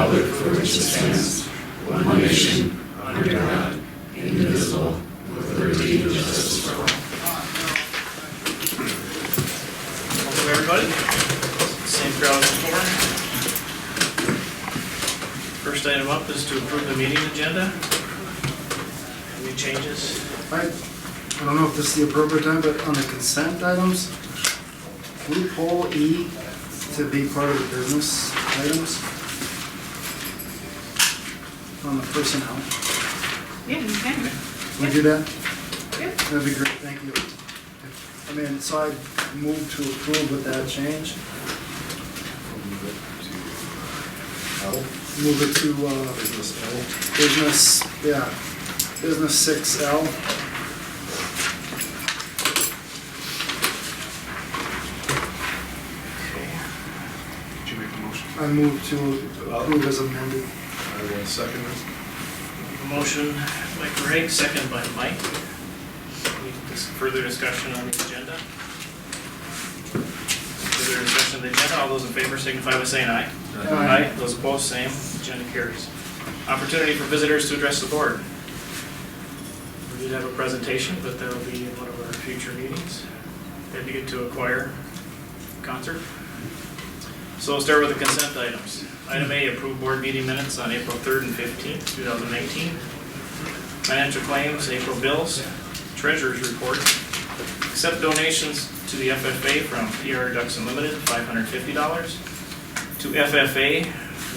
republic for which it stands, one nation, under God, indivisible, with liberty and justice for all. Welcome everybody. Same crowd as before. First item up is to approve the meeting agenda. Any changes? I don't know if this is the appropriate time, but on the consent items, can we pull E to be part of the business items? On the personnel, Yeah, you can. can we do that? Yep. That'd be great, thank you. I mean, so I move to approve with that change. Move it to, Business L. business, yeah, business 6L. Did you make a motion? I move to approve as amended. I will second it. Motion by Greg, second by Mike. Any further discussion on the agenda? Further discussion on the agenda, all those in favor signify by saying aye. Aye. Those opposed, same. Agenda carries. Opportunity for visitors to address the board. We did have a presentation, but that will be in one of our future meetings. Had to get to a choir concert. So we'll start with the consent items. Item A, approve board meeting minutes on April 3rd and 15th, 2019. Financial claims, April bills, treasurer's report. Accept donations to the FFA from PR Ducks Unlimited, $550. To FFA,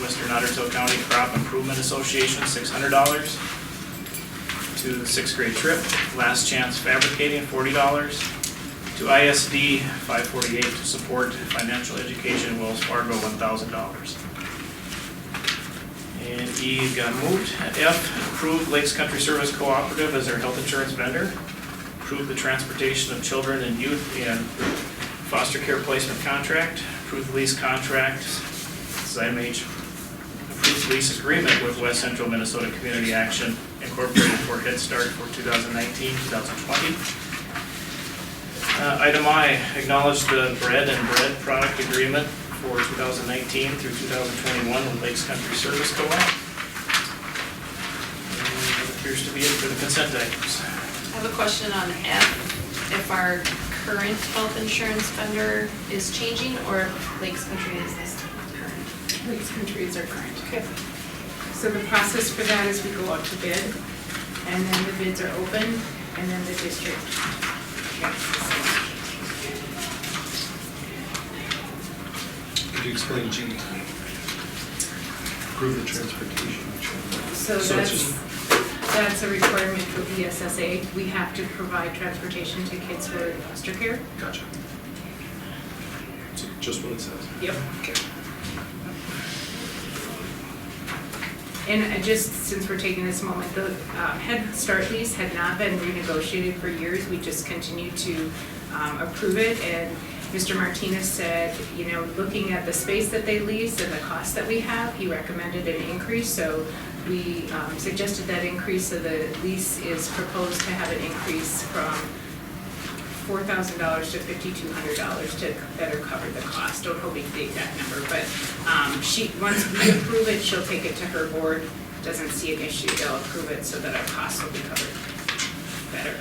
Western Ottertail County Crop Improvement Association, $600. To the 6th grade trip, Last Chance Fabricating, $40. To ISD, $548 to support financial education, Wells Fargo, $1,000. And E got moved. F, approve Lakes Country Service Cooperative as our health insurance vendor. Approve the transportation of children and youth in foster care placement contract. Approve the lease contract, this is item H. Approve the lease agreement with West Central Minnesota Community Action Incorporated for Head Start for 2019-2020. Item I, acknowledge the bread and bread product agreement for 2019 through 2021 with Lakes Country Service Co-op. And that appears to be it for the consent items. I have a question on F, if our current health insurance vendor is changing, or if Lakes Country is this current? Lakes Country is our current. Okay. So the process for that is we go out to bid, and then the bids are open, and then the district gets the same. Could you explain G? Approve the transportation. So that's a requirement for BSSA. We have to provide transportation to kids who are in foster care. Gotcha. So just what it says. Yep. Okay. And just since we're taking this moment, the Head Start lease had not been renegotiated for years. We just continued to approve it. And Mr. Martinez said, you know, looking at the space that they lease and the cost that we have, he recommended an increase. So we suggested that increase. So the lease is proposed to have an increase from $4,000 to $5,200 to better cover the cost. Don't hold me to the exact number, but once we approve it, she'll take it to her board. Doesn't see an issue, they'll approve it so that our costs will be covered better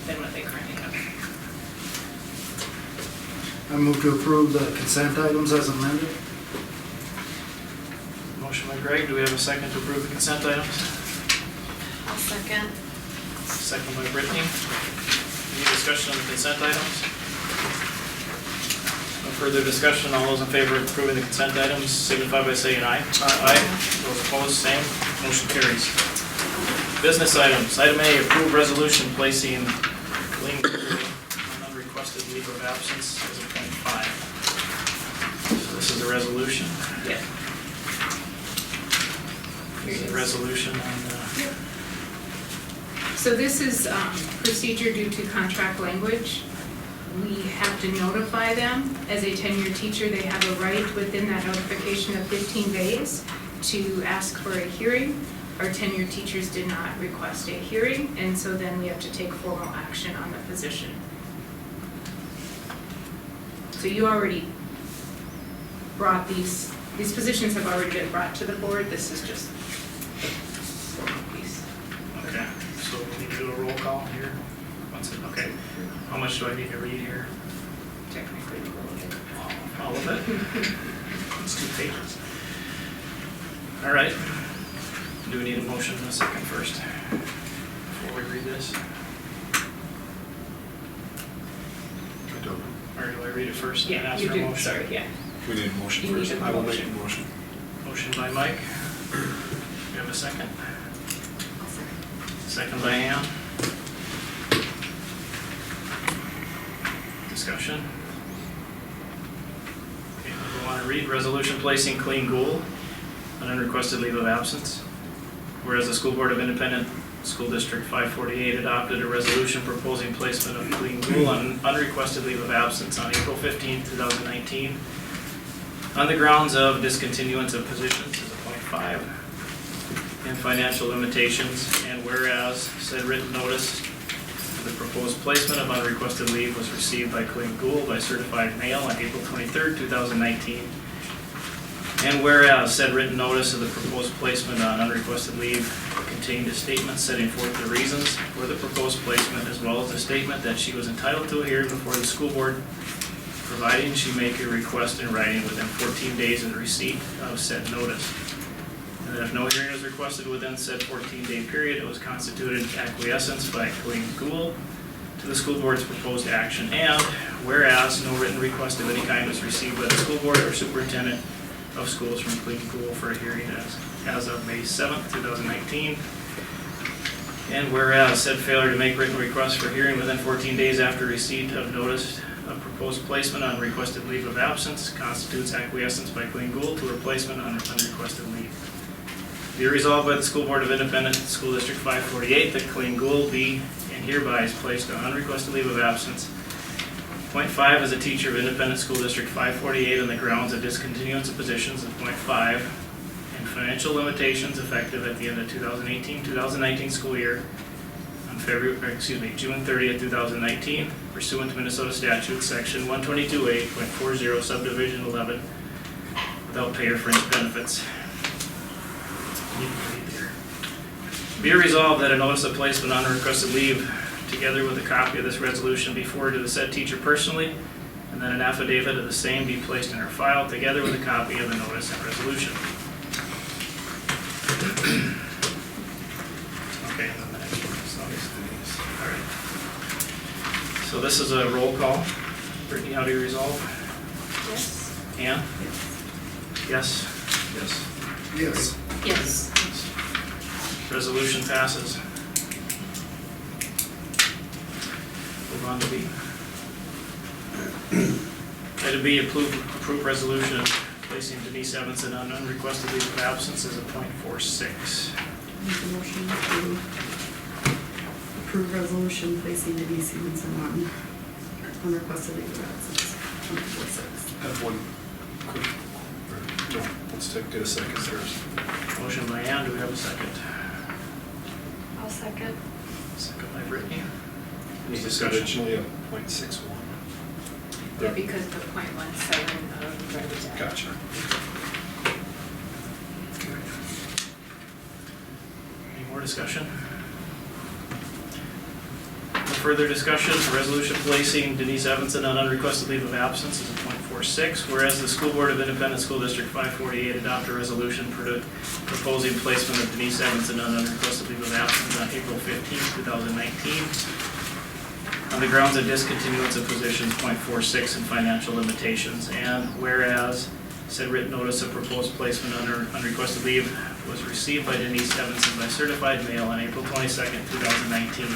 than what they currently have. I move to approve the consent items as amended. Motion by Greg, do we have a second to approve the consent items? I'll second. Second by Brittany. Any discussion on the consent items? No further discussion, all those in favor of approving the consent items signify by saying aye. Aye. Those opposed, same. Motion carries. Business items. Item A, approve resolution placing Lynn Gregory on unrequested leave of absence as a .5. So this is a resolution. Yeah. This is a resolution on, So this is procedure due to contract language. We have to notify them. As a tenured teacher, they have a right within that notification of 15 days to ask for a hearing. Our tenured teachers did not request a hearing, and so then we have to take formal action on the position. So you already brought these These positions have already been brought to the board, this is just the formal piece. Okay, so we need to do a roll call here. What's it, okay. How much do I need to read here? Technically, a little bit. All of it? It's 2 pages. All right. Do we need a motion in a second first? Before we read this? I don't know. Or do I read it first and then Yeah, ask you for a do, motion? sorry, yeah. We need a motion You need first. a I will make a motion. motion. Motion by Mike. You have a second? Second by Ann. Discussion. Okay, we want to read resolution placing Colleen Gould on unrequested leave of absence. Whereas the School Board of Independent School District 548 adopted a resolution proposing placement of Colleen Gould on unrequested leave of absence on April 15, 2019 on the grounds of discontinuance of positions as a .5 and financial limitations, and whereas said written notice of the proposed placement of unrequested leave was received by Colleen Gould by certified mail on April 23, 2019, and whereas said written notice of the proposed placement on unrequested leave contained a statement setting forth the reasons for the proposed placement, as well as a statement that she was entitled to a hearing before the school board, providing she make a request in writing within 14 days of receipt of said notice. And that if no hearing is requested within said 14-day period, it was constituted acquiescence by Colleen Gould to the school board's proposed action. And whereas no written request of any kind was received by the school board or superintendent of schools from Colleen Gould for a hearing as of May 7th, 2019. And whereas said failure to make written requests for hearing within 14 days after receipt of notice of proposed placement on requested leave of absence constitutes acquiescence by Colleen Gould to replacement on unrequested leave. Be resolved by the School Board of Independent School District 548 that Colleen Gould be and hereby is placed on unrequested leave of absence. .5 as a teacher of Independent School District 548 on the grounds of discontinuance of positions of .5 and financial limitations effective at the end of 2018-2019 school year on June 30th, 2019, pursuant to Minnesota statute section 122A.40 subdivision 11, without pay or fringe benefits. Be it resolved that a notice of placement on unrequested leave, together with a copy of this resolution, be forwarded to the said teacher personally, and that an affidavit of the same be placed in her file, together with a copy of the notice and resolution. Okay, and then the next one is obviously. All right. So this is a roll call. Brittany, how do you resolve? Yes. Ann? Yes? Yes. Yes. Yes. Resolution passes. Move on to B. Item B, approve resolution of placing Denise Evanson on unrequested leave of absence as a .46. Make a motion to approve resolution placing Denise Evanson on unrequested leave of absence, 24/6. I have one quick, no, let's get a second first. Motion by Ann, do we have a second? I'll second. Second by Brittany. Any Is this discussion? originally a .61? Yeah, because the .17 of representative. Gotcha. Any more discussion? No further discussion, resolution placing Denise Evanson on unrequested leave of absence is a .46, whereas the School Board of Independent School District 548 adopt a resolution proposing placement of Denise Evanson on unrequested leave of absence on April 15, 2019 on the grounds of discontinuance of positions .46 and financial limitations, and whereas said written notice of proposed placement under unrequested leave was received by Denise Evanson by certified mail on April 22nd, 2019.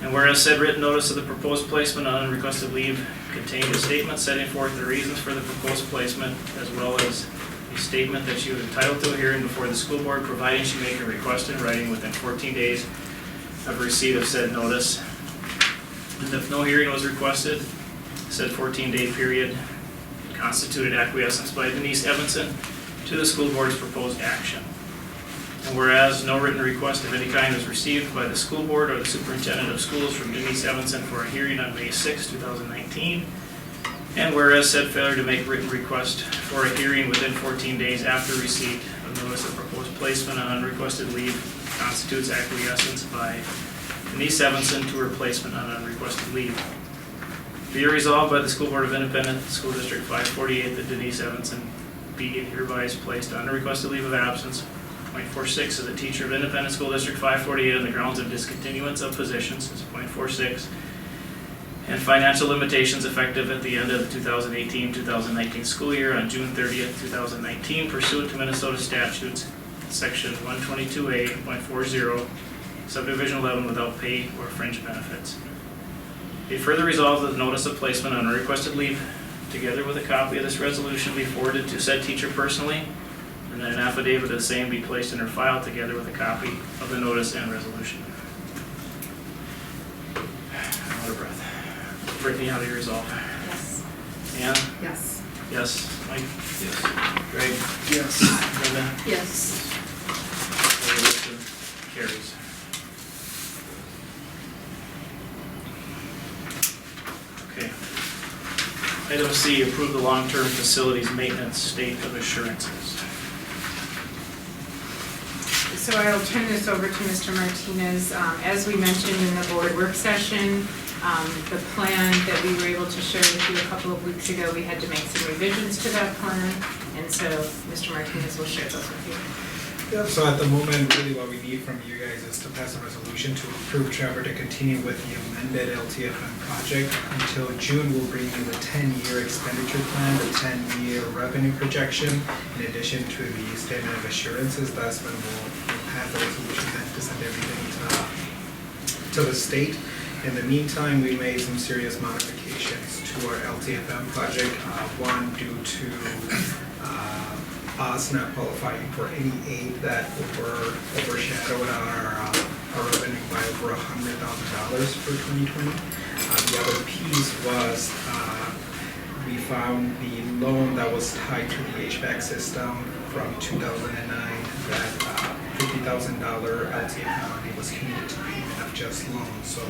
And whereas said written notice of the proposed placement on unrequested leave contained a statement setting forth the reasons for the proposed placement, as well as a statement that she was entitled to a hearing before the school board, providing she make a request in writing within 14 days of receipt of said notice. And if no hearing was requested, said 14-day period constituted acquiescence by Denise Evanson to the school board's proposed action. And whereas no written request of any kind was received by the school board or the superintendent of schools from Denise Evanson for a hearing on May 6, 2019, And whereas said failure to make written request for a hearing within 14 days after receipt of notice of proposed placement on unrequested leave constitutes acquiescence by Denise Evanson to her placement on unrequested leave. Be it resolved by the School Board of Independent School District 548 that Denise Evanson be and hereby is placed on unrequested leave of absence. .46 is a teacher of Independent School District 548 on the grounds of discontinuance of positions, is .46. And financial limitations effective at the end of the 2018-2019 school year on June 30th, 2019 pursuant to Minnesota statutes, section 122A.40, subdivision 11 without pay or fringe benefits. Be further resolved that the notice of placement on requested leave, together with a copy of this resolution, be forwarded to said teacher personally, and that an affidavit of the same be placed in her file together with a copy of the notice and resolution. Out of breath. Brittany, how do you resolve? Yes. Ann? Yes. Yes. Mike? Yes. Greg? Yes. Brenda? Yes. Resolution carries. Okay. Item C, approve the long-term facilities maintenance state of assurances. So I'll turn this over to Mr. Martinez. As we mentioned in the board work session, the plan that we were able to share with you a couple of weeks ago, we had to make some revisions to that plan, and so Mr. Martinez will share those with you. Yeah, so at the moment, really what we need from you guys is to pass a resolution to approve Trevor to continue with the amended LTFM project. Until June, we'll bring you the 10-year expenditure plan, the 10-year revenue projection, in addition to the statement of assurances. That's when we'll pass the resolution then to send everything to the state. In the meantime, we made some serious modifications to our LTFM project. One, due to us not qualifying for any aid that overshadowed our revenue by over $100,000 for 2020. The other piece was we found the loan that was tied to the HVAC system from 2009, that $50,000 LTFM money was committed to payment of just loans. So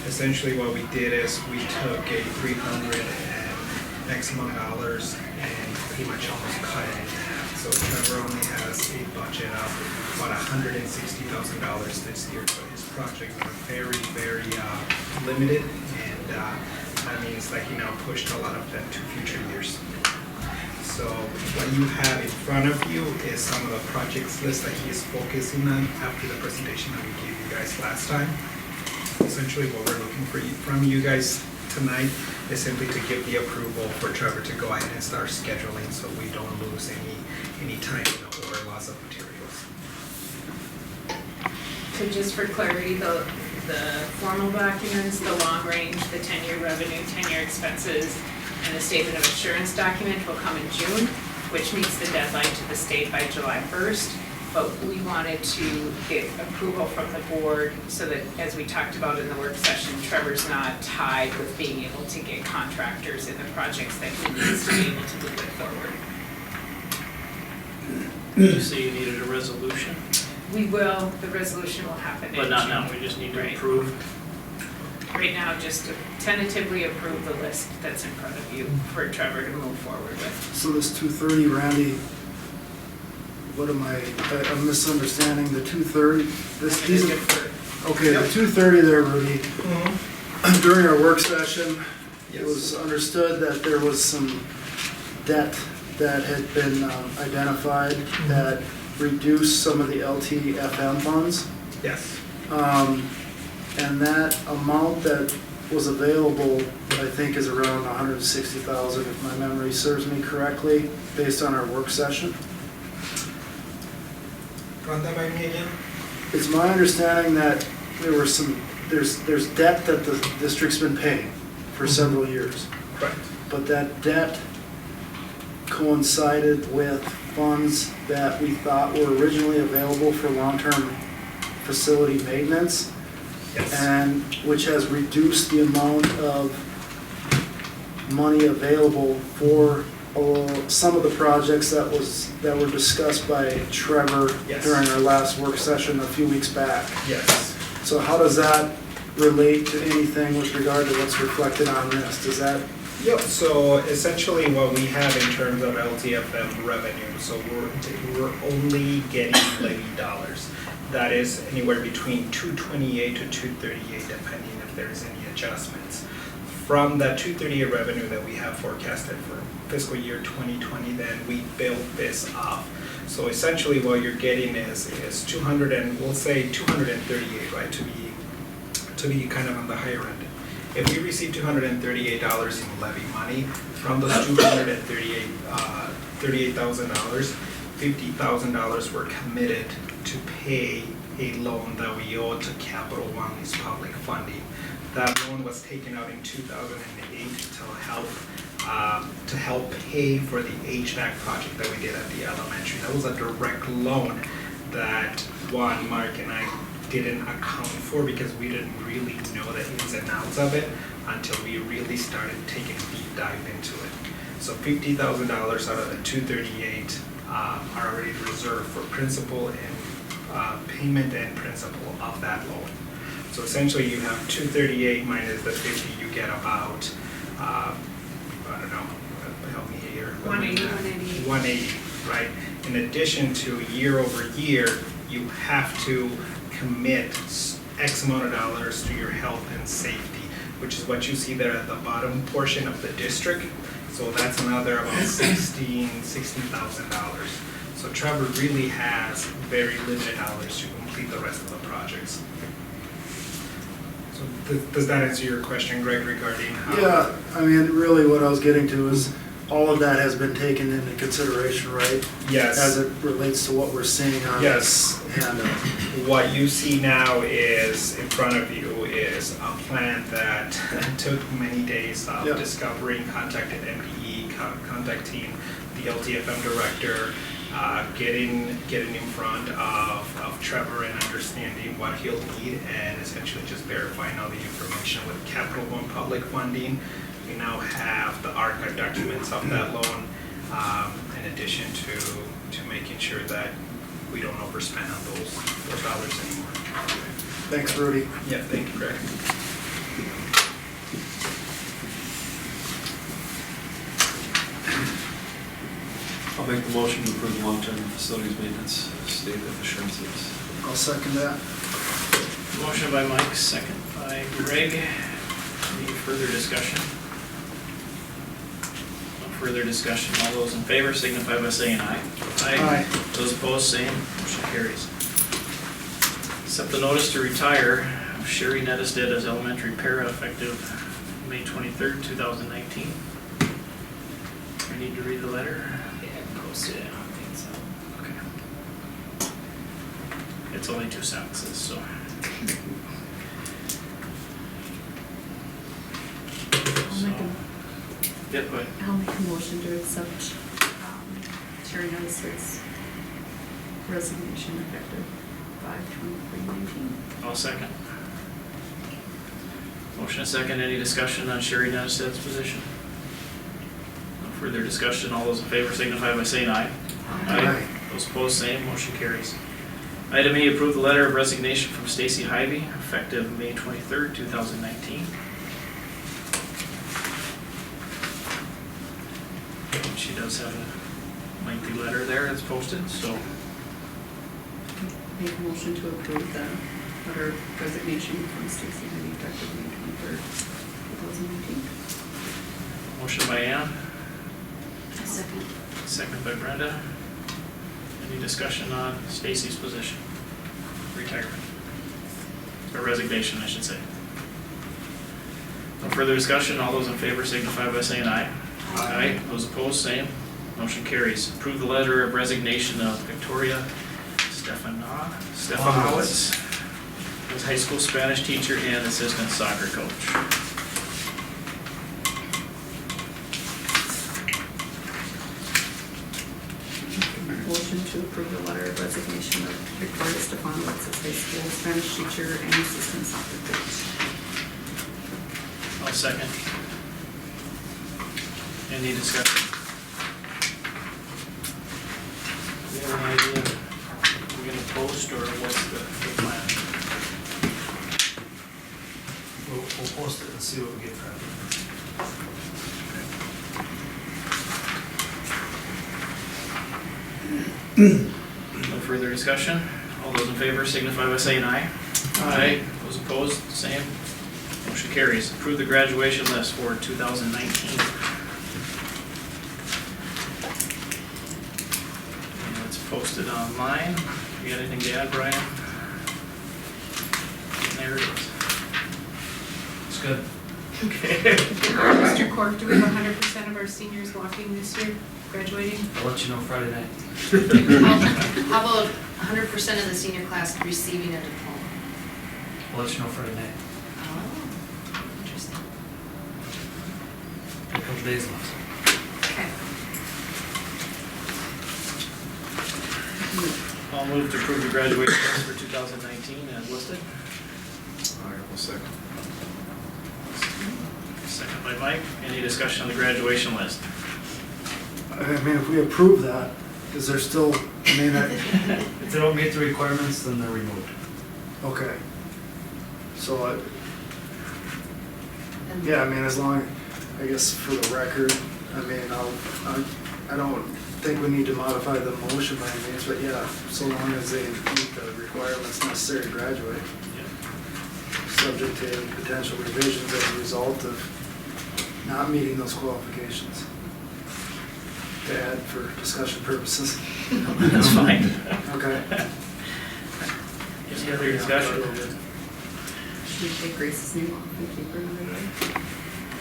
essentially what we did is we took a $300 and X amount of dollars and pretty much almost cut it in half. So Trevor only has a budget of about $160,000 this year. So his projects are very, very limited, and that means that he now pushed a lot of them to future years. So what you have in front of you is some of the projects list that he is focusing on after the presentation that we gave you guys last time. Essentially what we're looking for from you guys tonight is simply to give the approval for Trevor to go ahead and start scheduling so we don't lose any time in the order loss of materials. So just for clarity, the formal documents, the long range, the 10-year revenue, 10-year expenses, and the statement of assurance document will come in June, which meets the deadline to the state by July 1st. But we wanted to get approval from the board so that, as we talked about in the work session, Trevor's not tied with being able to get contractors in the projects that he needs to be able to move it forward. You say you needed a resolution, We will, the resolution will happen in but not June. now, we just need to Right. approve. Right now, just to tentatively approve the list that's in front of you for Trevor to move forward with. So this 230, Randy, what am I'm misunderstanding, the 230, these are, okay, the 230 there, Rudy. During our work session, it was understood that there was some debt that had been identified that reduced some of the LTFM funds. Yes. And that amount that was available, I think, is around $160,000, if my memory serves me correctly, based on our work session. Run that by me again? It's my understanding that there's debt that the district's been paying for several years. Correct. But that debt coincided with funds that we thought were originally available for long-term facility maintenance, Yes. and which has reduced the amount of money available for some of the projects that were discussed by Trevor Yes. during our last work session a few weeks back. Yes. So how does that relate to anything with regard to what's reflected on this? Does that Yep, so essentially what we have in terms of LTFM revenue, so we're only getting levy dollars. That is anywhere between 228 to 238, depending if there's any adjustments. From that 238 revenue that we have forecasted for fiscal year 2020, then we built this up. So essentially what you're getting is 200 and we'll say 238, right, to be kind of on the higher end. If we receive $238 in levy money, from those $38,000, $50,000 were committed to pay a loan that we owed to Capital One Lease Public Funding. That loan was taken out in 2008 to help pay for the HVAC project that we did at the elementary. That was a direct loan that Mark and I didn't account for because we didn't really know the ins and outs of it until we really started taking a deep dive into it. So $50,000 out of the 238 are already reserved for principal and payment and principal of that loan. So essentially you have 238 minus the 50, you get about, I don't know, help me here. 180. 180, right? In addition to year over year, you have to commit X amount of dollars to your health and safety, which is what you see there at the bottom portion of the district. So that's another about $16,000. So Trevor really has very limited dollars to complete the rest of the projects. So does that answer your question, Greg, regarding how? Yeah, I mean, really what I was getting to is all of that has been taken into consideration, right? Yes. As it relates to what we're seeing on Yes. this handout. What you see now is, in front of you, is a plan that took many days of Yeah. discovering, contacted MDE, contacting the LTFM director, getting in front of Trevor and understanding what he'll need, and essentially just verifying all the information with Capital One public funding. We now have the archive documents of that loan, in addition to making sure that we don't overspend on those dollars anymore. Thanks, Rudy. Yeah, thank you, Greg. I'll make the motion to approve long-term facilities maintenance state of assurances. I'll second that. Motion by Mike, second by Greg. Any further discussion? No further discussion. All those in favor signify by saying aye. Aye. Those opposed, same. Motion carries. Accept the notice to retire of Sherry Nettestead as elementary para effective May 23rd, 2019. I need to read the letter. Posted it, I don't think so. Okay. It's only 2 sentences, so. Yep, go ahead. I'll make a motion to accept Sherry Nettestead's resignation effective 5/23/19. I'll second. Motion and second. Any discussion on Sherry Nettestead's position? No further discussion. All those in favor signify by saying aye. Aye. Those opposed, same. Motion carries. Item E, approve the letter of resignation from Stacy Hyvee, effective May 23rd, 2019. And she does have a lengthy letter there that's posted, so Make a motion to approve the letter of resignation from Stacy Hyvee effective May 23rd, 2019. motion by Ann, Second. second by Brenda. Any discussion on Stacy's position? Retirement. Or resignation, I should say. No further discussion. All those in favor signify by saying aye. Aye. Those opposed, same. Motion carries. Approve the letter of resignation of Victoria Stefanowitz as high school Spanish teacher and assistant soccer coach. Motion to approve the letter of resignation of Victoria Stefanowitz as high school Spanish teacher and assistant soccer coach. I'll second. Any discussion? Do you have an idea? We're gonna post or what's the plan? We'll post it and see what we get from it. No further discussion. All those in favor signify by saying aye. Aye. Those opposed, same. Motion carries. Approve the graduation list for 2019. And it's posted online. You got anything to add, Brian? There it is. It's good. Okay. Mr. Cork, do we have 100% of our seniors walking this year, graduating? I'll let you know Friday night. How about 100% of the senior class receiving a diploma? I'll let you know Friday night. Oh, interesting. Got a couple days left. Okay. I'll move to approve the graduation list for 2019 as listed. All right, well, second. Second by Mike. Any discussion on the graduation list? I mean, if we approve that, is there still, I mean, If they don't meet the requirements, then they're removed. okay. So, And- yeah, I mean, as long, I guess for the record, I mean, I don't think we need to modify the motion by any means, but yeah, so long as they meet the requirements necessary to graduate, subject to any potential revisions as a result of not meeting those qualifications. To add for discussion purposes. That's fine. Okay. Any other discussion? Should we take Grace's name off and keep her another way?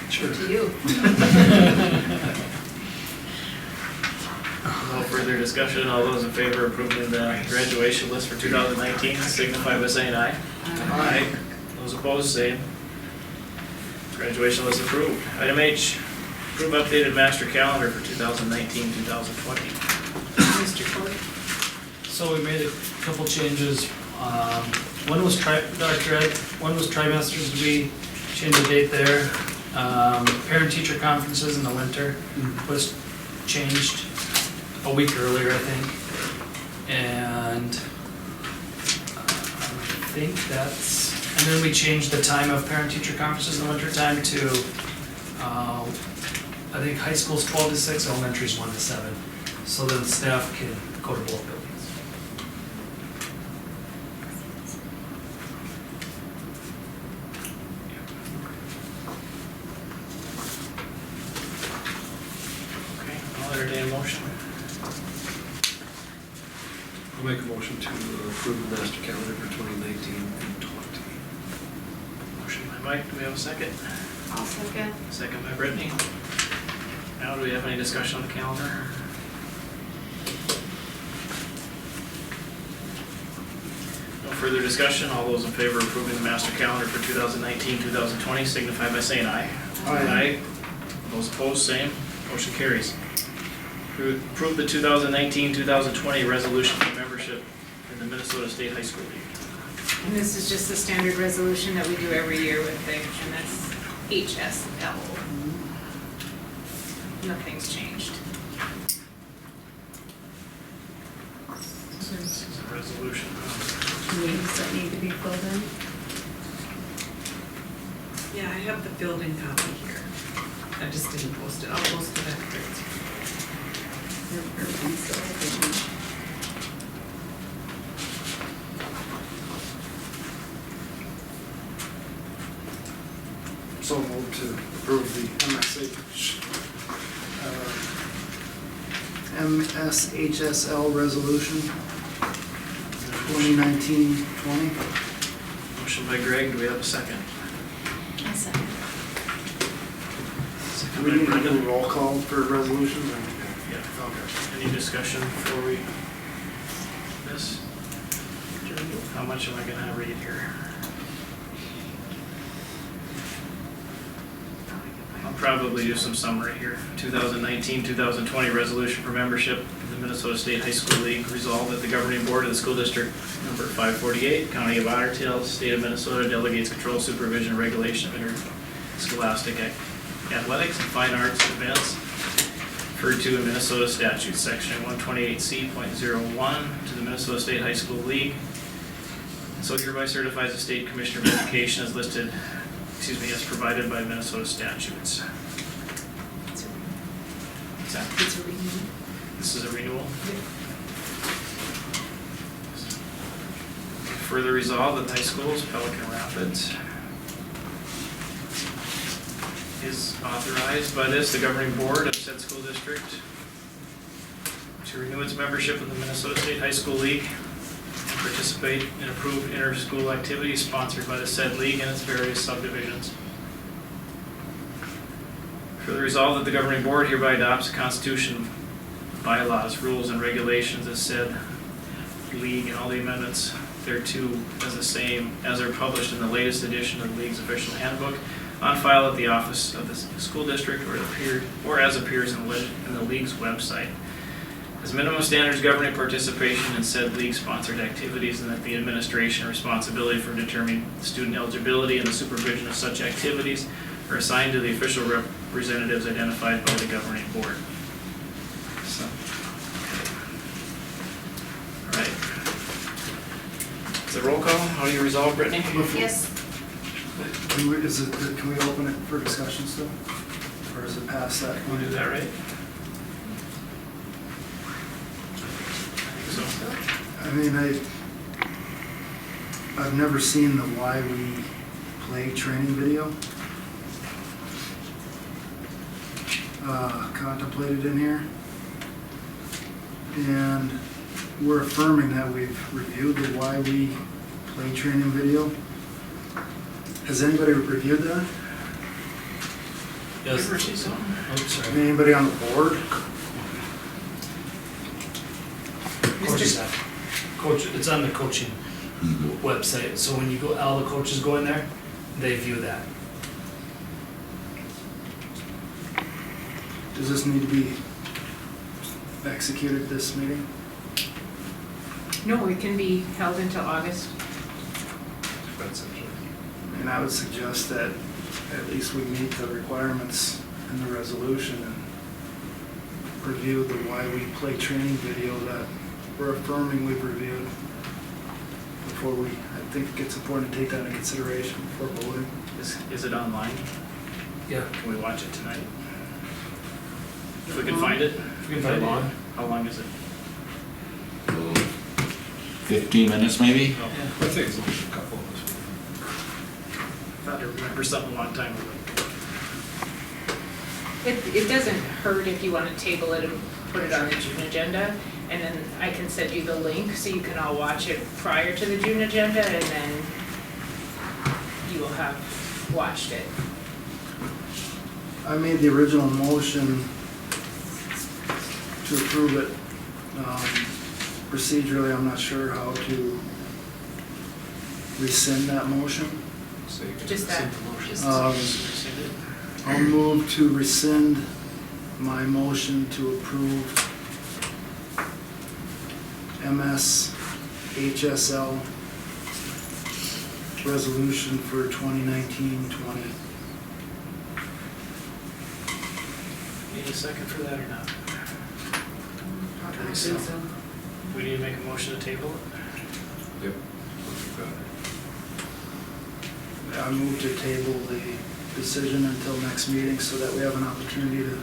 Sure. To you. No further discussion. All those in favor of approving the graduation list for 2019 signify by saying aye. Aye. Those opposed, same. Graduation list approved. Item H, approve updated master calendar for 2019-2020. Mr. Cork? So we made a couple changes. One was Dr. Ed, one was trimesters, we changed the date there. Parent-teacher conferences in the winter was changed a week earlier, I think. And I think that's, and then we changed the time of parent-teacher conferences in the winter time to, I think high school's 12 to 6, elementary's 1 to 7. So then staff can go to both buildings. Okay, I'll entertain a motion. I'll make a motion to approve the master calendar for 2019 and 20. Motion by Mike, do we have a second? I'll second. Second by Brittany. Now, do we have any discussion on the calendar? No further discussion. All those in favor of approving the master calendar for 2019-2020 signify by saying aye. Aye. Those opposed, same. Motion carries. Approve the 2019-2020 resolution for membership in the Minnesota State High School League. And this is just a standard resolution that we do every year with the MSHSL. Nothing's changed. This is a resolution. Names that need to be filled in. Yeah, I have the building copy here. I just didn't post it. I'll post it after. Everything's still open. So moved to approve the MSHSL resolution 2019-20. Motion by Greg, do we have a second? I'll second. Do Second we by need to do a Brenda. roll call for resolutions? or- Yeah. Okay. Any discussion before we, this? How much am I gonna read here? I'll probably do some summary here. 2019-2020 resolution for membership in the Minnesota State High School League. Resolved that the governing board of the school district number 548, County of Otter Tail, State of Minnesota delegates control, supervision, and regulation of interscholastic athletics and fine arts events referred to in Minnesota statute, section 128C.01 to the Minnesota State High School League. So hereby certifies the State Commissioner of Education as listed, as provided by Minnesota statutes. What's that? It's a renewal. This is a renewal? Further resolved that the high schools, Pelican Rapids, is authorized by this, the governing board of said school district, to renew its membership of the Minnesota State High School League and participate in approved inter-school activities sponsored by the said league and its various subdivisions. Further resolved that the governing board hereby adopts the constitution, bylaws, rules, and regulations as said league and all the amendments thereto as the same as are published in the latest edition of the league's official handbook on file at the office of the school district or as appears in the league's website. As minimum standards governing participation in said league-sponsored activities, and that the administration responsibility for determining student eligibility and the supervision of such activities are assigned to the official representatives identified by the governing board. So, all right. Is it roll call? How do you resolve, Brittany? Yes. Can we open it for discussion still? Or is it past that? Can we do that right? So, I mean, I've never seen the Why We Play training video contemplated in here. And we're affirming that we've reviewed the Why We Play training video. Has anybody reviewed that? Yes. ever see something? Oh, sorry. Anybody on the board? Coaches have. Coach, it's on the coaching website, so when you go, all the coaches go in there, they view that. Does this need to be executed this meeting? No, it can be held until August. And I would suggest that at least we meet the requirements in the resolution and review the Why We Play training video that we're affirming we've reviewed before we, I think it's important to take that into consideration before voting. Is it online? Yeah. Can we watch it tonight? If we can find it? If we can find it, yeah. How long is it? 15 minutes maybe? Oh, I think it's only a couple of us. I thought I remember something a long time ago. It doesn't hurt if you want to table it and put it on the June agenda, and then I can send you the link so you can all watch it prior to the June agenda, and then you will have watched it. I made the original motion to approve it. Procedurally, I'm not sure how to rescind that motion. So you can Just that. rescind the motion. Just- Rescind it? I'll move to rescind my motion to approve MS HSL resolution for 2019-20. Need a second for that or not? I think so. We need to make a motion to table it? Yep. I move to table the decision until next meeting so that we have an opportunity to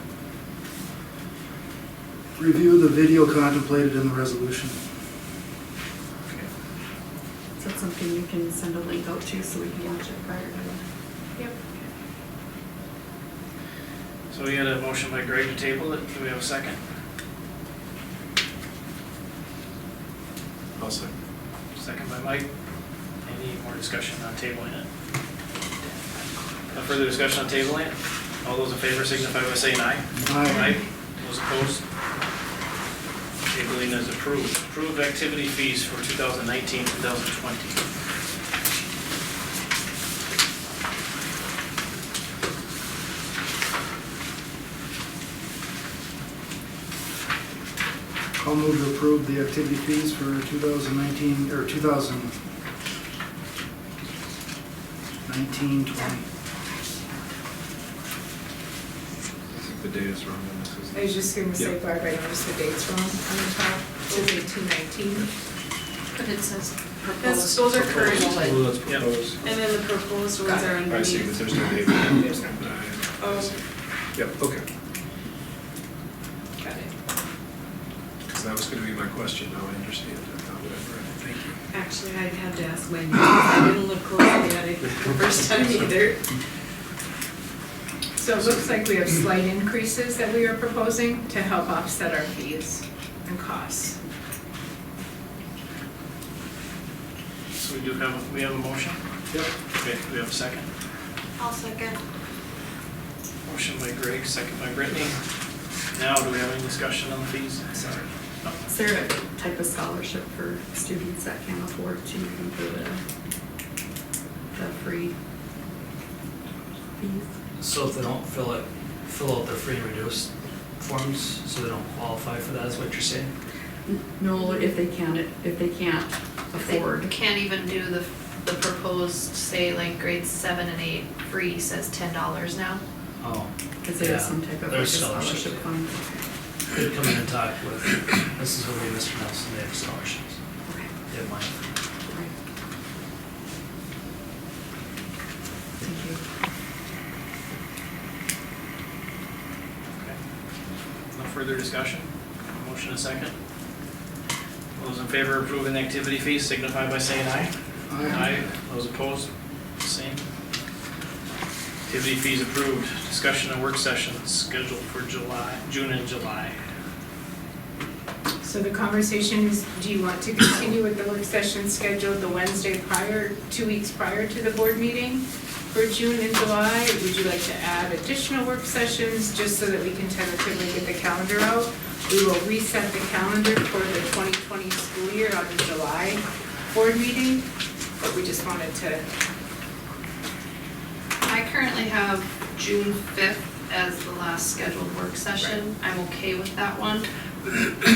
review the video contemplated in the resolution. Okay. Is that something you can send a link out to so we can watch it prior to? Yep. So we had a motion by Greg to table it. Do we have a second? I'll second. Second by Mike. Any more discussion on tabling it? No further discussion on tabling it? All those in favor signify by saying aye. Aye. Those opposed? Tabling is approved. Approved activity fees for 2019-2020. I'll move to approve the activity fees for 2019, or 2019-20. I think the date is wrong on this. I was just gonna say, Yep. Barb, I noticed the dates wrong on the top. It says 1819. But it says That's, proposed. those are current, Well, that's Yep. proposed. and then the proposed ones Got it. are I see, but underneath. there's no date. There's no. Oh, Yep, okay. Got it. Because that was gonna be my question, now I understand it, now that I've read it, thank you. Actually, I'd have to ask Wendy, I didn't look closely at it the first time either. So it looks like we have slight increases that we are proposing to help offset our fees and costs. So we have a motion? Yep. Okay, do we have a second? I'll second. Motion by Greg, second by Brittany. Now, do we have any discussion on the fees? Sorry. No. Is there a type of scholarship for students that can't afford to do the free fees? So if they don't fill out their free and reduced forms, so they don't qualify for that, is what you're saying? No, if they can't If they afford. can't even do the proposed, say like grades 7 and 8, free says $10 now. Oh, Is there yeah. some type of like a There's scholarships. scholarship fund? Could come in and talk with, this is what we, Mr. Nelson, they have scholarships. Okay. They have money. Right. Thank you. Okay. No further discussion? Motion and second. Those in favor of approving the activity fees signify by saying aye. Aye. Those opposed, same. Activity fees approved. Discussion and work sessions scheduled for June and July. So the conversation is, do you want to continue with the work session scheduled the Wednesday prior, 2 weeks prior to the board meeting for June and July? Would you like to add additional work sessions just so that we can tentatively get the calendar out? We will reset the calendar for the 2020 school year on the July board meeting, but we just wanted to, I currently have June 5th as the last scheduled work session. I'm okay with that one.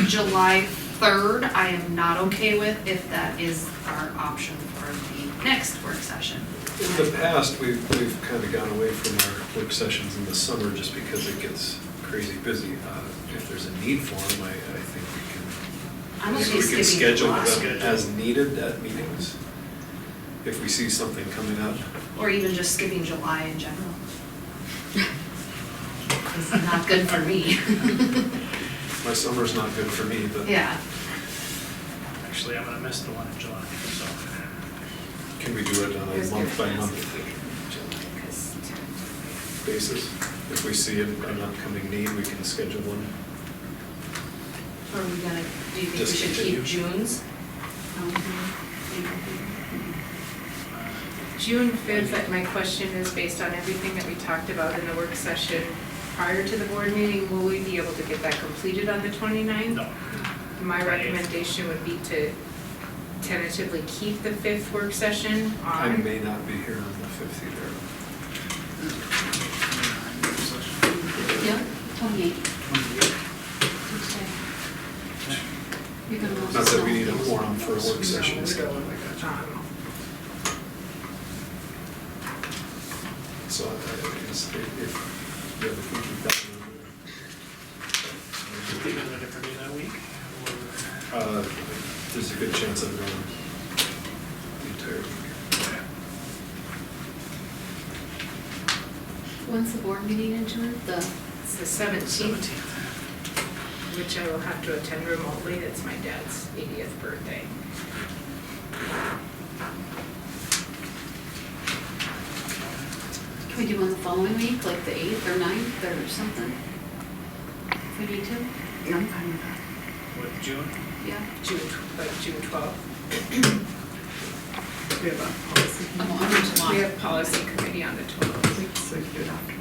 July 3rd, I am not okay with if that is our option for the next work session. In the past, we've kind of gone away from our work sessions in the summer just because it gets crazy busy. If there's a need for them, I think I'm we okay can skipping schedule July. them as needed at meetings. If we see something coming up. Or even just skipping July in general. It's not good for me. My summer's not good for me, but Yeah. Actually, I'm gonna miss the one in July, so. can we do it on a There's month by good month because basis? If we see an upcoming need, we can schedule one. Or are we gonna, do you think we Just should continue. keep June's? June 5th, my question is based on everything that we talked about in the work session prior to the board meeting, will we be able to get that completed on the 29th? No. My recommendation would be to tentatively keep the 5th work session I on. may not be here on the 5th either. Yeah, 28. You're gonna want to Not that we sell need a those. quorum for a work session. Um, So I guess if you have a thinking that. Leave it a different day that week, or? There's a good chance I'm going the entire week. When's the board meeting in June? It's the 17th, which I will have to attend remotely. It's my dad's 80th birthday. Can we do one the following week, like the 8th or 9th or something? If we need to? I'm fine with that. What, June? Yeah. June 12th. We have a policy. I'm on July. We have policy committee on the 12th. So we can do it after.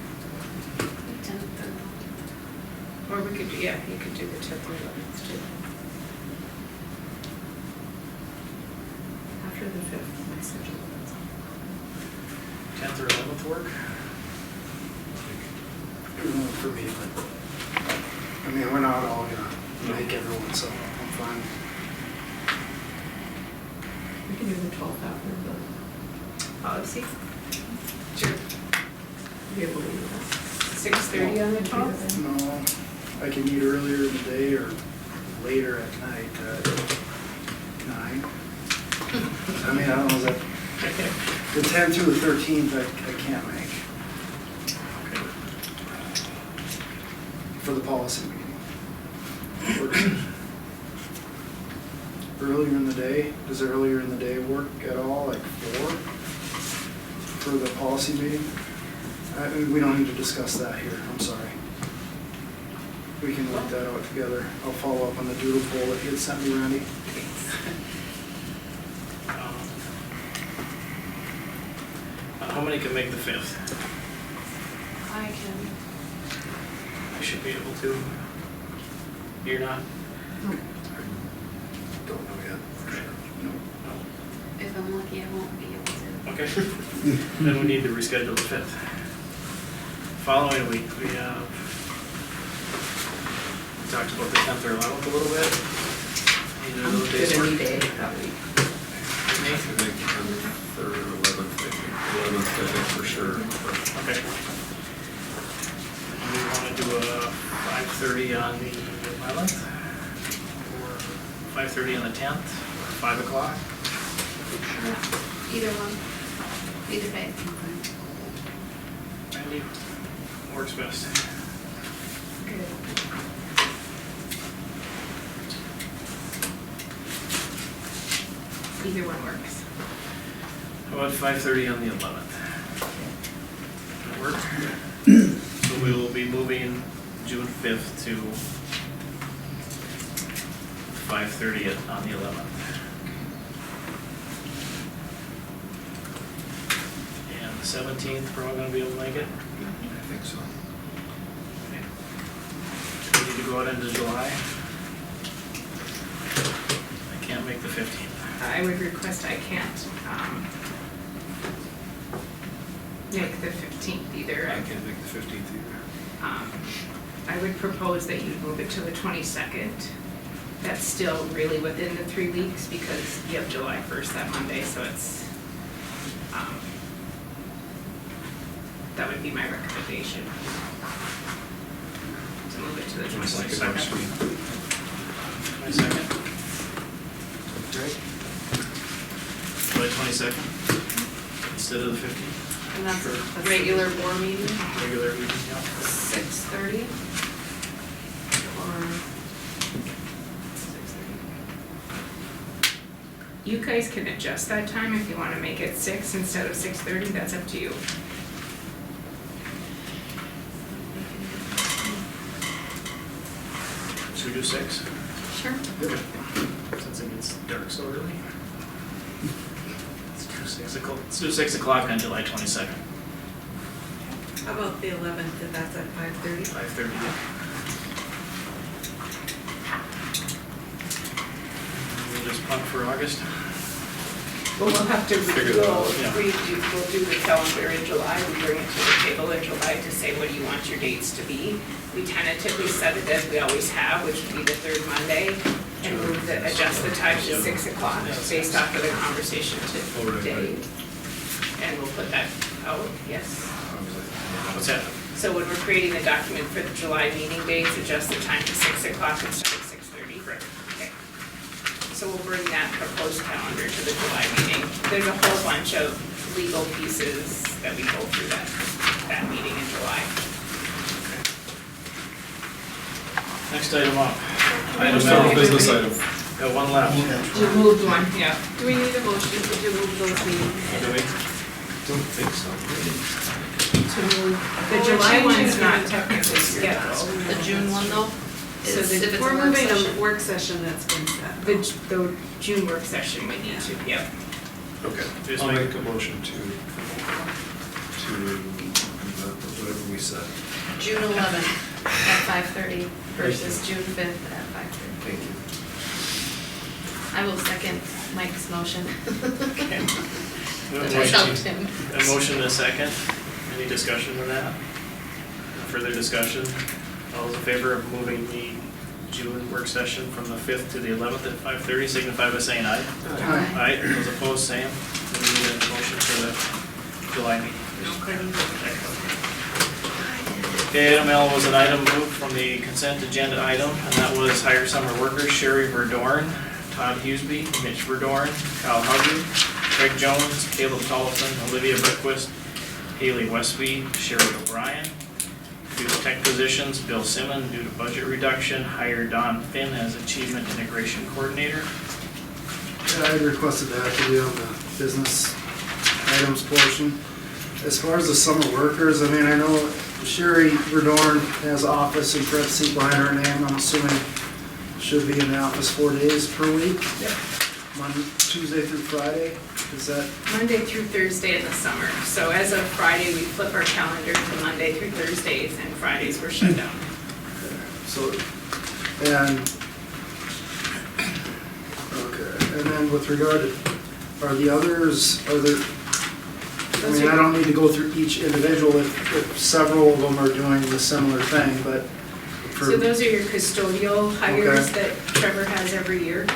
10th or Or we could, yeah, you could do the 10th or 11th too. After the 5th, my schedule. 10th or 11th work? For me, but, I mean, we're not all gonna make everyone, so I'm fine. We can do the 12th after the, Policy? Sure. be able to do that. 6:30 on the 12th? No, I can eat earlier in the day or later at night, 9. I mean, I don't know, is that, the 10th through the 13th, I can't make. For the policy meeting. Work session. earlier in the day? Does earlier in the day work at all, like 4? For the policy meeting? We don't need to discuss that here, I'm sorry. We can work that out together. I'll follow up on the doodle poll that you had sent me, Randy. How many can make the 5th? I can, I should be able to. You're not? Don't know yet, for sure. No. if I'm lucky, I won't be able to. Okay. Then we need to reschedule the 5th. Following week, we talked about the 10th or 11th a little bit. Either of those days Good work. any day that week. I think on the 3rd or 11th, I think. 11th, I think for sure. Okay. Do we want to do a 5:30 on the 11th? Or 5:30 on the 10th? Or 5 o'clock? Either one, either day. Randy, works best. Either one works. How about 5:30 on the 11th? That work? So we will be moving June 5th to 5:30 on the 11th. And the 17th, we're all gonna be able to make it? I think so. Okay. We need to go out into July. I can't make the 15th. I would request I can't, make the 15th either. I can't make the 15th either. I would propose that you move it to the 22nd. That's still really within the 3 weeks because you have July 1st that Monday, so it's, that would be my recommendation. To move it to the 22nd. 22nd? Right. July 22nd? Instead of the 15th? And that's a regular board meeting, Regular meeting, yeah. 6:30. Or 6:30. You guys can adjust that time if you wanna make it 6 instead of 6:30, that's up to you. Should we do 6? Sure. Since it gets dark so early. Let's do 6 o'clock. Let's do 6 o'clock on July 22nd. How about the 11th, if that's at 5:30? 5:30. We'll just punt for August. Well, we'll have to, Figure that out, yeah. we'll do the calendar in July, we bring it to the table in July to say, what do you want your dates to be? We tentatively set it as we always have, which would be the 3rd Monday, and adjust the time to 6 o'clock based off of the conversation today. And we'll put that out, yes. What's that? So when we're creating the document for the July meeting dates, adjust the time to 6 o'clock instead of 6:30. Correct. Okay. So we'll bring that proposed calendar to the July meeting. There's a whole bunch of legal pieces that we go through that meeting in July. Next item up. Still a business item. Got one left. You moved one, yeah. Do we need a motion to move those meetings? Do we? Don't think so. The July one's not technically scheduled. The June one though, So is the- if it's a We're work moving session. a work session that's been set. The June work session we need to, yeah. Okay, Just I'll make- make a motion to whatever we said. June 11th at 5:30 versus June 5th at 5:30. Thank you. I will second Mike's motion. Okay. We have a Without motion- him. a motion and a second. Any discussion on that? No further discussion? All those in favor of moving the June work session from the 5th to the 11th at 5:30 signify by saying aye. Aye. Aye. Those opposed, same. Then we need a motion for the July meeting. Okay, item L was an item moved from the consent agenda item, and that was hire summer workers Sherry Verdorn, Todd Huseby, Mitch Verdorn, Kyle Huggy, Craig Jones, Caleb Tollefson, Olivia Brickquist, Haley Westby, Sherry O'Brien. Due to tech positions, Bill Simmons, due to budget reduction, hire Don Finn as Achievement Integration Coordinator. I had requested that to be on the business items portion. As far as the summer workers, I mean, I know Sherry Verdorn has office in parentheses behind her name. I'm assuming should be in the office 4 days per week. Yep. Tuesday through Friday, is that? Monday through Thursday in the summer. So as of Friday, we flip our calendar to Monday through Thursdays, and Fridays we're shut down. So, and, okay, and then with regard to, are the others, are there, I mean, I don't need to go through each individual if several of them are doing the similar thing, but for. So those are your custodial hires Okay. that Trevor has every year.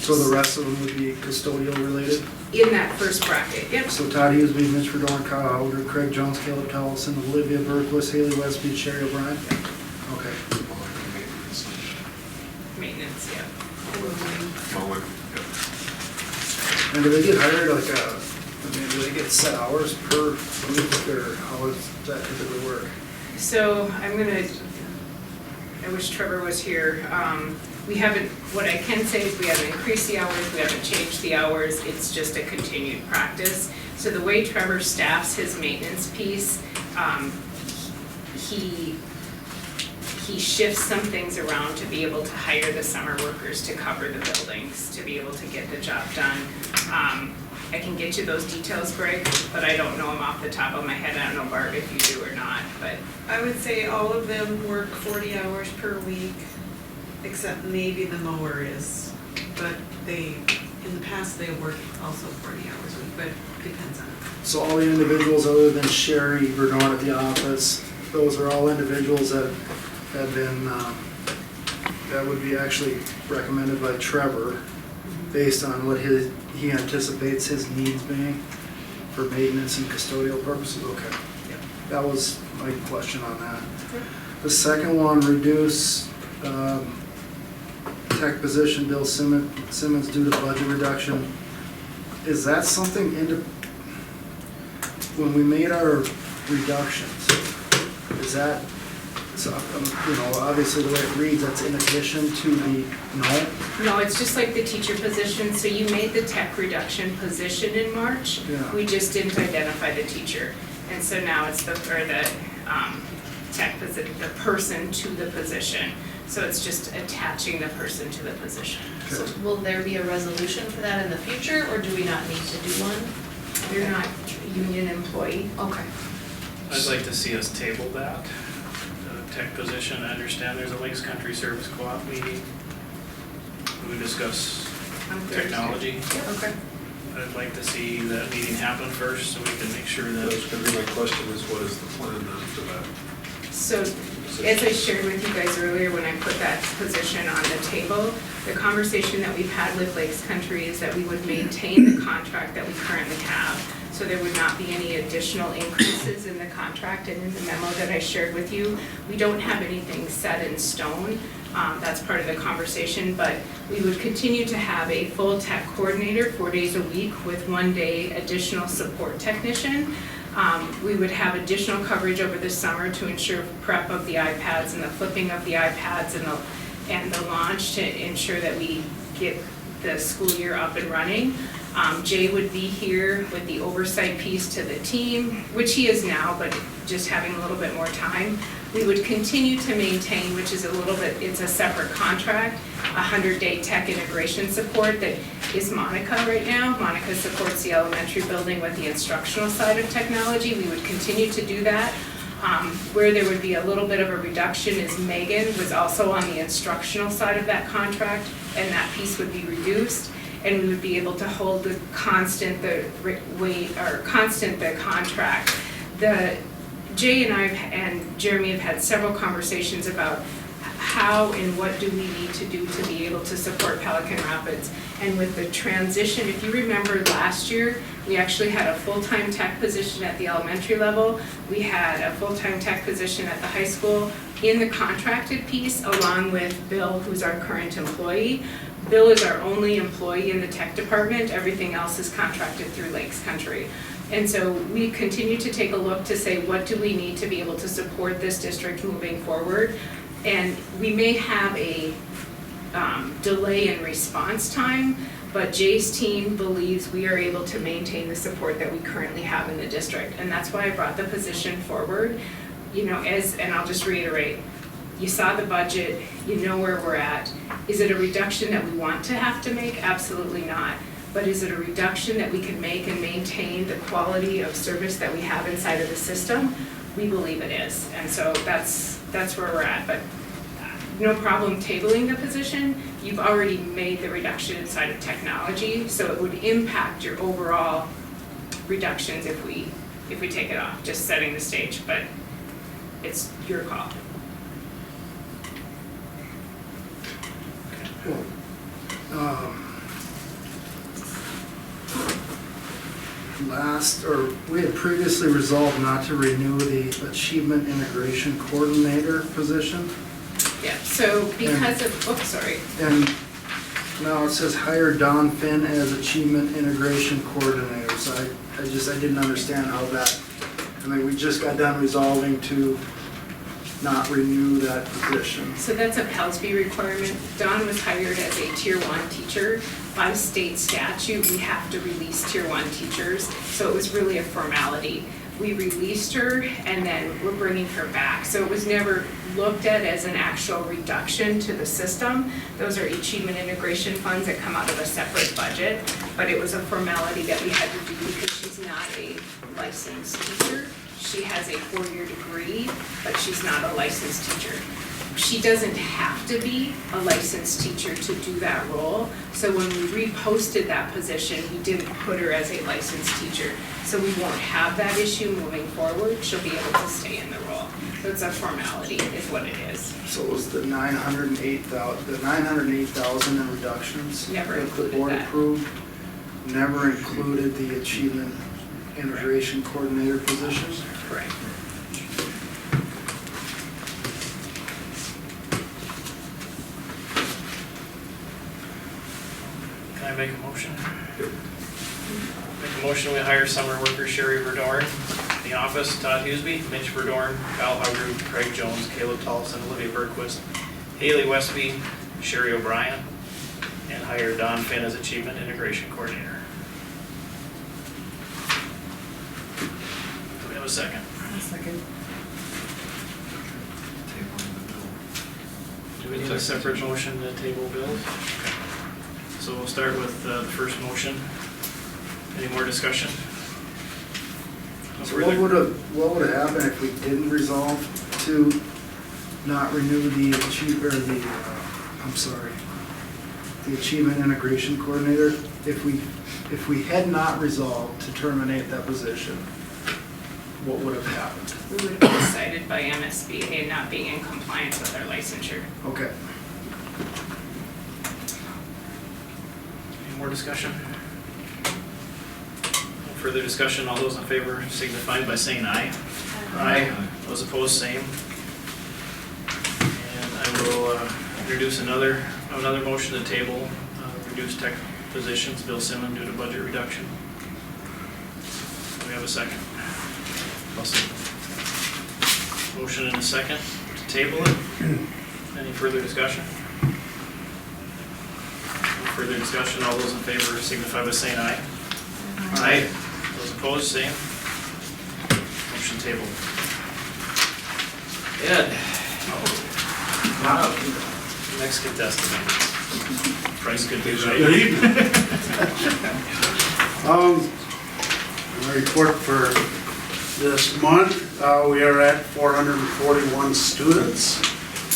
So the rest of them would be custodial related? In that first bracket, yep. So Todd Hughesby, Mitch Verdorn, Kyle Howard, Craig Jones, Caleb Towson, Olivia Berquist, Haley Westby, Sherry O'Brien? Okay. Maintenance, yeah. Mowing, And do they get hired like I mean, do they get set hours per week or how does that typically work? So I wish Trevor was here. We haven't, what I can say is we haven't increased the hours, we haven't changed the hours, it's just a continued practice. So the way Trevor staffs his maintenance piece, he shifts some things around to be able to hire the summer workers to cover the buildings, to be able to get the job done. I can get you those details, Greg, but I don't know them off the top of my head. I don't know, Barb, if you do or not, but. I would say all of them work 40 hours per week, except maybe the mower is. But they, in the past, they worked also 40 hours a week, but it depends on it. So all the individuals other than Sherry Verdorn at the office, those are all individuals that have been, that would be actually recommended by Trevor based on what he anticipates his needs being for maintenance and custodial purposes? Okay. Yep. That was my question on that. The second one, reduce tech position, Bill Simmons due to budget reduction. Is that something when we made our reductions, is that, so, you know, obviously the way it reads, that's in addition to the, no? No, it's just like the teacher position, so you made the tech reduction position in March. Yeah. We just didn't identify the teacher. And so now it's the tech position, the person to the position. So it's just attaching the person to the position. So will there be a resolution for that in the future, or do we not need to do one? You're not a union employee. Okay. I'd like to see us table that, the tech position. I understand there's a Lakes Country Service Co-op meeting. We discuss On Thursday. technology. Okay. I'd like to see that meeting happen first so we can make sure that. That's gonna be my question is what is the plan then for that? So, as I shared with you guys earlier, when I put that position on the table, the conversation that we've had with Lakes Country is that we would maintain the contract that we currently have. So there would not be any additional increases in the contract, and in the memo that I shared with you, we don't have anything set in stone. That's part of the conversation, but we would continue to have a full tech coordinator 4 days a week with 1 day additional support technician. We would have additional coverage over the summer to ensure prep of the iPads and the flipping of the iPads and the launch to ensure that we get the school year up and running. Jay would be here with the oversight piece to the team, which he is now, but just having a little bit more time. We would continue to maintain, which is it's a separate contract, 100-day tech integration support that is Monica right now. Monica supports the elementary building with the instructional side of technology. We would continue to do that. Where there would be a little bit of a reduction is Megan was also on the instructional side of that contract, and that piece would be reduced. And we would be able to hold the constant contract. Jay and I and Jeremy have had several conversations about how and what do we need to do to be able to support Pelican Rapids. And with the transition, if you remember last year, we actually had a full-time tech position at the elementary level. We had a full-time tech position at the high school in the contracted piece, along with Bill, who's our current employee. Bill is our only employee in the tech department. Everything else is contracted through Lakes Country. And so we continue to take a look to say, what do we need to be able to support this district moving forward? And we may have a delay in response time, but Jay's team believes we are able to maintain the support that we currently have in the district. And that's why I brought the position forward, you know, and I'll just reiterate, you saw the budget, you know where we're at. Is it a reduction that we want to have to make? Absolutely not. But is it a reduction that we can make and maintain the quality of service that we have inside of the system? We believe it is. And so that's where we're at. But no problem tabling the position. You've already made the reduction inside of technology, so it would impact your overall reductions if we take it off, just setting the stage, but it's your call. We had previously resolved not to renew the Achievement Integration Coordinator position. Yeah, so because of, oops, sorry. And now it says hire Don Finn as Achievement Integration Coordinator, so I didn't understand how that, I mean, we just got done resolving to not renew that position. So that's a PELSB requirement. Dawn was hired as a Tier 1 teacher. By state statute, we have to release Tier 1 teachers, so it was really a formality. We released her and then we're bringing her back. So it was never looked at as an actual reduction to the system. Those are achievement integration funds that come out of a separate budget, but it was a formality that we had to do because she's not a licensed teacher. She has a 4-year degree, but she's not a licensed teacher. She doesn't have to be a licensed teacher to do that role. So when we reposted that position, we didn't put her as a licensed teacher. So we won't have that issue moving forward. She'll be able to stay in the role. So it's a formality is what it is. So it was the 908,000 in reductions? Never that included the board that. approved, never included the Achievement Integration Coordinator position? Correct. Can I make a motion? Make a motion, we hire summer worker Sherry Verdorn, in the office, Todd Huseby, Mitch Verdorn, Kyle Hugger, Craig Jones, Caleb Tolson, Olivia Berquist, Haley Westby, Sherry O'Brien, and hire Don Finn as Achievement Integration Coordinator. Do we have a second? Second. Do we need a separate motion to table bills? So we'll start with the first motion. Any more discussion? No So further- what would have happened if we didn't resolve to not renew the the Achievement Integration Coordinator? If we had not resolved to terminate that position, what would have happened? We would have been cited by MSBA not being in compliance with their licensure. Okay. Any more discussion? No further discussion, all those in favor signify by saying aye. Aye. Those opposed, same. And I will introduce another motion to table, reduce tech positions, Bill Simmons due to budget reduction. Do we have a second? Motion and a second to table it. Any further discussion? No further discussion, all those in favor signify by saying aye. Aye. Those opposed, same. Motion tabled. Ed. Next contestant. Price could be right. Good evening. My report for this month, we are at 441 students.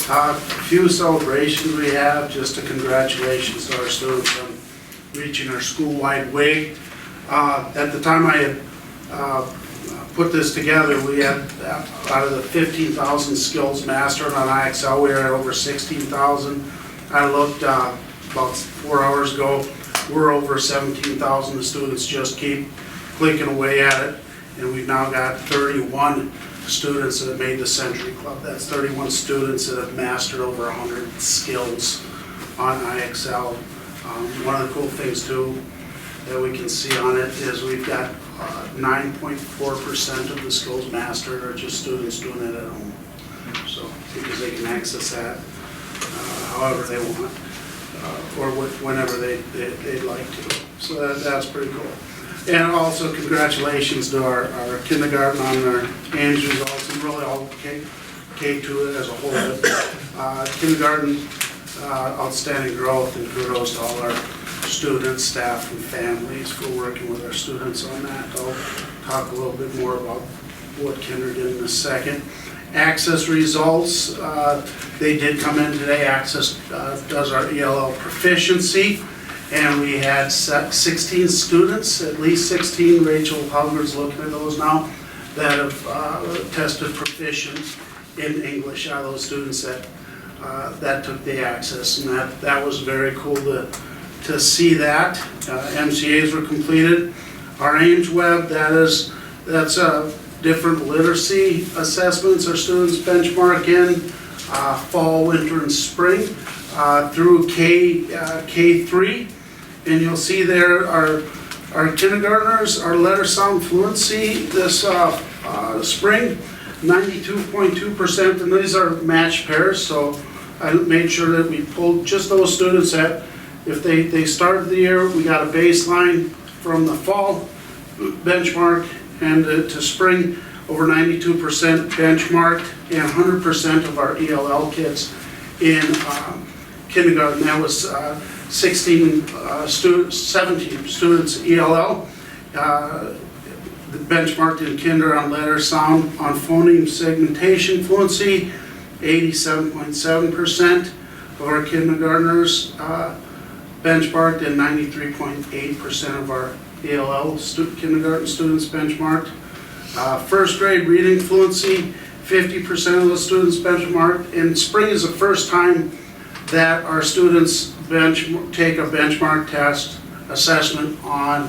A few celebrations we have, just a congratulations to our students on reaching our school-wide WIG. At the time I had put this together, we had out of the 15,000 skills mastered on IXL, we are at over 16,000. I looked about 4 hours ago, we're over 17,000. The students just keep clicking away at it, and we've now got 31 students that have made the Century Club. That's 31 students that have mastered over 100 skills on IXL. One of the cool things too that we can see on it is we've got 9.4% of the skills mastered are just students doing it at home. So, because they can access that however they want. or whenever they'd like to. So that's pretty cool. And also congratulations to our kindergarten on their Ames results, and really all K2 as a whole. Kindergarten, outstanding growth, and kudos to all our students, staff, and families for working with our students on that. I'll talk a little bit more about what Kinder did in a second. Access results, they did come in today. Access does our ELL proficiency, and we had 16 students, at least 16, Rachel Hubbard's looking at those now, that have tested proficient in English out of those students that took the access, and that was very cool to see that. MCAs were completed. Our Ames Web, that's a different literacy assessments our students benchmark in fall, winter, and spring through K3. And you'll see there our kindergartners, our letter sound fluency this spring, 92.2%, and these are matched pairs, so I made sure that we pulled just those students that, if they started the year, we got a baseline from the fall benchmark and to spring, over 92% benchmarked, and 100% of our ELL kids in kindergarten. That was 17 students ELL, benchmarked in kinder on letter sound, on phoneme segmentation fluency, 87.7% of our kindergartners benchmarked, and 93.8% of our ELL kindergarten students benchmarked. First grade reading fluency, 50% of the students benchmarked, and spring is the first time that our students take a benchmark test assessment on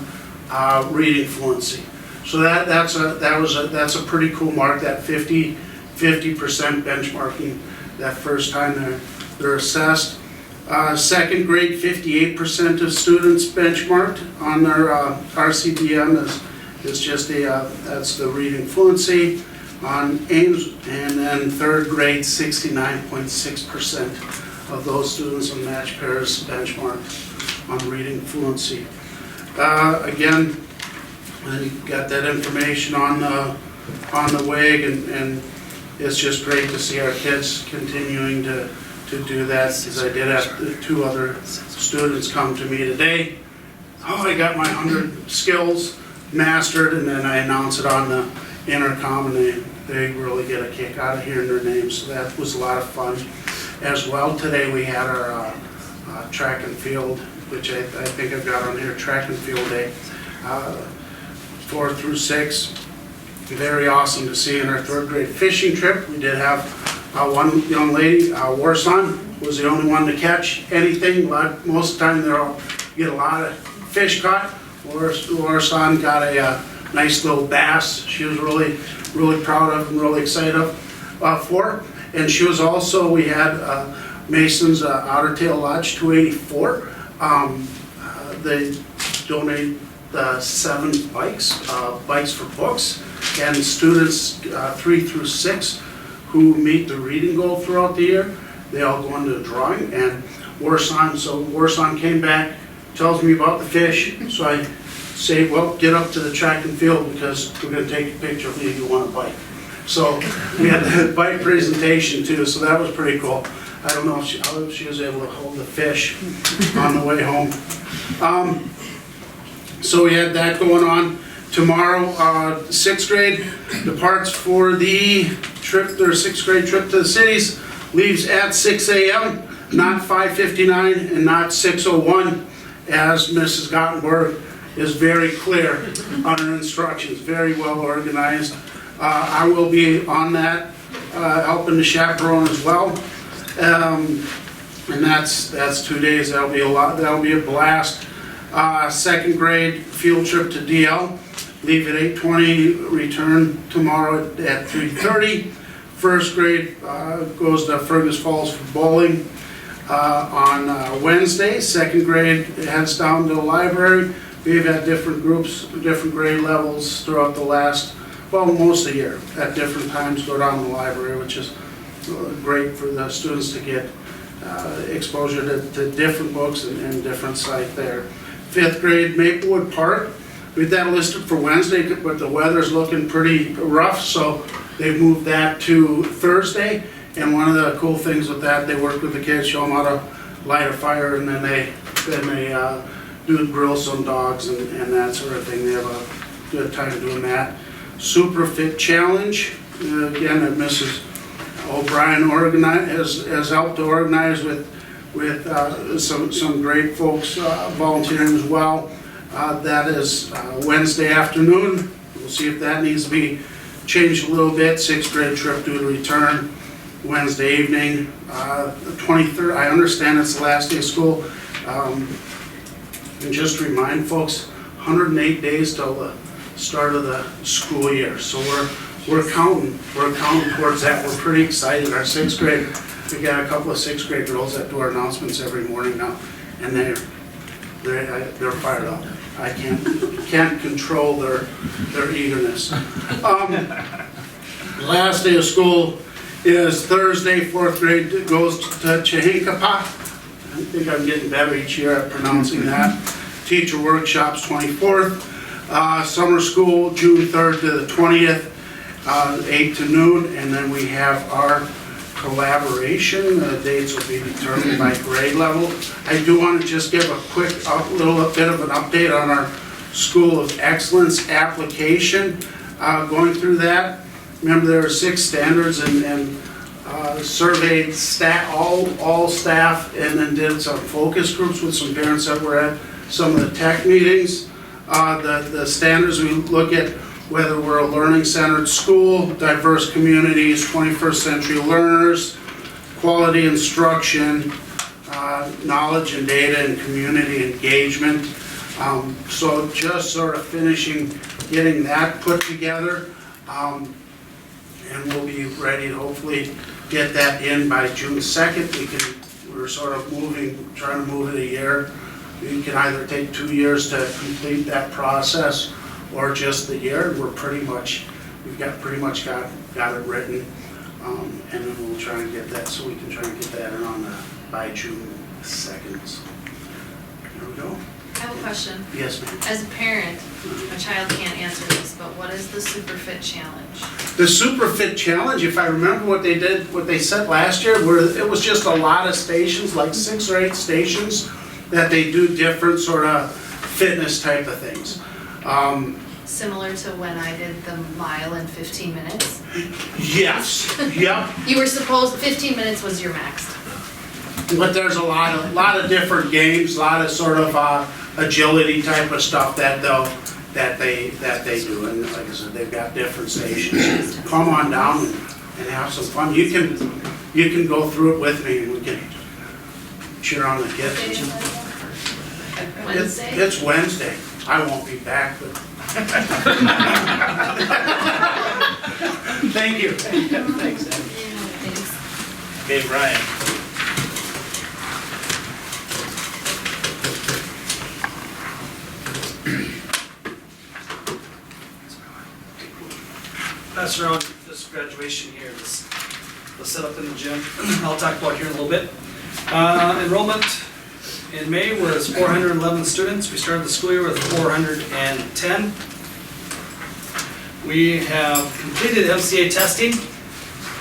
reading fluency. So that's a pretty cool mark, that 50% benchmarking that first time they're assessed. Second grade, 58% of students benchmarked on their RCBM is just that's the reading fluency on Ames, and then third grade, 69.6% of those students on match pairs benchmarked on reading fluency. Again, you got that information on the WIG, and it's just great to see our kids continuing to do that, because I did have 2 other students come to me today. Oh, I got my 100 skills mastered, and then I announce it on the intercom, and they really get a kick out of hearing their names, so that was a lot of fun as well. Today we had our track and field, which I think I've got on here, track and field day, 4 through 6. Very awesome to see. In our third grade fishing trip, we did have one young lady, Warson, was the only one to catch anything. Most of the time they'll get a lot of fish caught. Warson got a nice little bass. She was really proud of and really excited for. And she was also, we had Mason's Outer Tail Lodge 284. They donated 7 bikes for books, and students 3 through 6 who meet the reading goal throughout the year, they all go into drawing. And Warson came back, tells me about the fish, so I say, well, get up to the track and field, because we're going to take a picture of you if you want a bike. So we had the bike presentation too, so that was pretty cool. I don't know how she was able to hold the fish on the way home. So we had that going on. Tomorrow, 6th grade departs for the trip, their 6th grade trip to the cities, leaves at 6 a.m., not 5:59 and not 6:01, as Mrs. Gottenberg is very clear on her instructions, very well organized. I will be on that, helping to chaperone as well. And that's 2 days. That'll be a blast. 2nd grade field trip to DL. Leave at 8:20, return tomorrow at 3:30. 1st grade goes to Fergus Falls for bowling on Wednesday. 2nd grade heads down to the library. We've had different groups, different grade levels throughout the last, most of the year, at different times go down to the library, which is great for the students to get exposure to different books and different site there. 5th grade, Maplewood Park. We had that listed for Wednesday, but the weather's looking pretty rough, so they moved that to Thursday. And one of the cool things with that, they work with the kids, show them how to light a fire, and then they do grill some dogs and that sort of thing. They have a good time doing that. Super Fit Challenge, again, that Mrs. O'Brien has helped to organize with some great folks volunteering as well. That is Wednesday afternoon. We'll see if that needs to be changed a little bit. 6th grade trip due to return. Wednesday evening, the 23rd. I understand it's the last day of school. And just to remind folks, 108 days till the start of the school year. So we're counting towards that. We're pretty excited. Our 6th grade, we got a couple of 6th grade girls that do our announcements every morning now, and they're fired up. I can't control their eagerness. Last day of school is Thursday. 4th grade goes to Chihinkapa. I think I'm getting better each year at pronouncing that. Teacher workshops 24th. Summer school June 3rd to the 20th, 8 to noon, and then we have our collaboration. The dates will be determined by grade level. I do want to just give a quick, little bit of an update on our School of Excellence application. Going through that, remember there are 6 standards and surveyed all staff, and then did some focus groups with some parents that were at some of the tech meetings. The standards, we look at whether we're a learning-centered school, diverse communities, 21st century learners, quality instruction, knowledge and data and community engagement. So just sort of finishing getting that put together, and we'll be ready to hopefully get that in by June 2nd. We're sort of trying to move it a year. You can either take 2 years to complete that process or just the year. We've pretty much got it written, and then we'll try and get that, so we can try and get that in by June 2nd. So, there we go. I have a question. Yes, ma'am. As a parent, my child can't answer this, but what is the Super Fit Challenge? The Super Fit Challenge, if I remember what they said last year, it was just a lot of stations, like 6 or 8 stations, that they do different sort of fitness type of things. Similar to when I did the mile in 15 minutes? Yes, yep. You were supposed, 15 minutes was your max. But there's a lot of different games, a lot of sort of agility type of stuff that they do. And like I said, they've got different stations. Come on down and have some fun. You can go through it with me, and we can cheer on the kids. Wednesday? It's Wednesday. I won't be back, but. Thank you. Thanks, Ed. Thanks. Okay, Brian. Pass around this graduation here, the setup in the gym. I'll talk about here in a little bit. Enrollment in May was 411 students. We started the school year with 410. We have completed MCA testing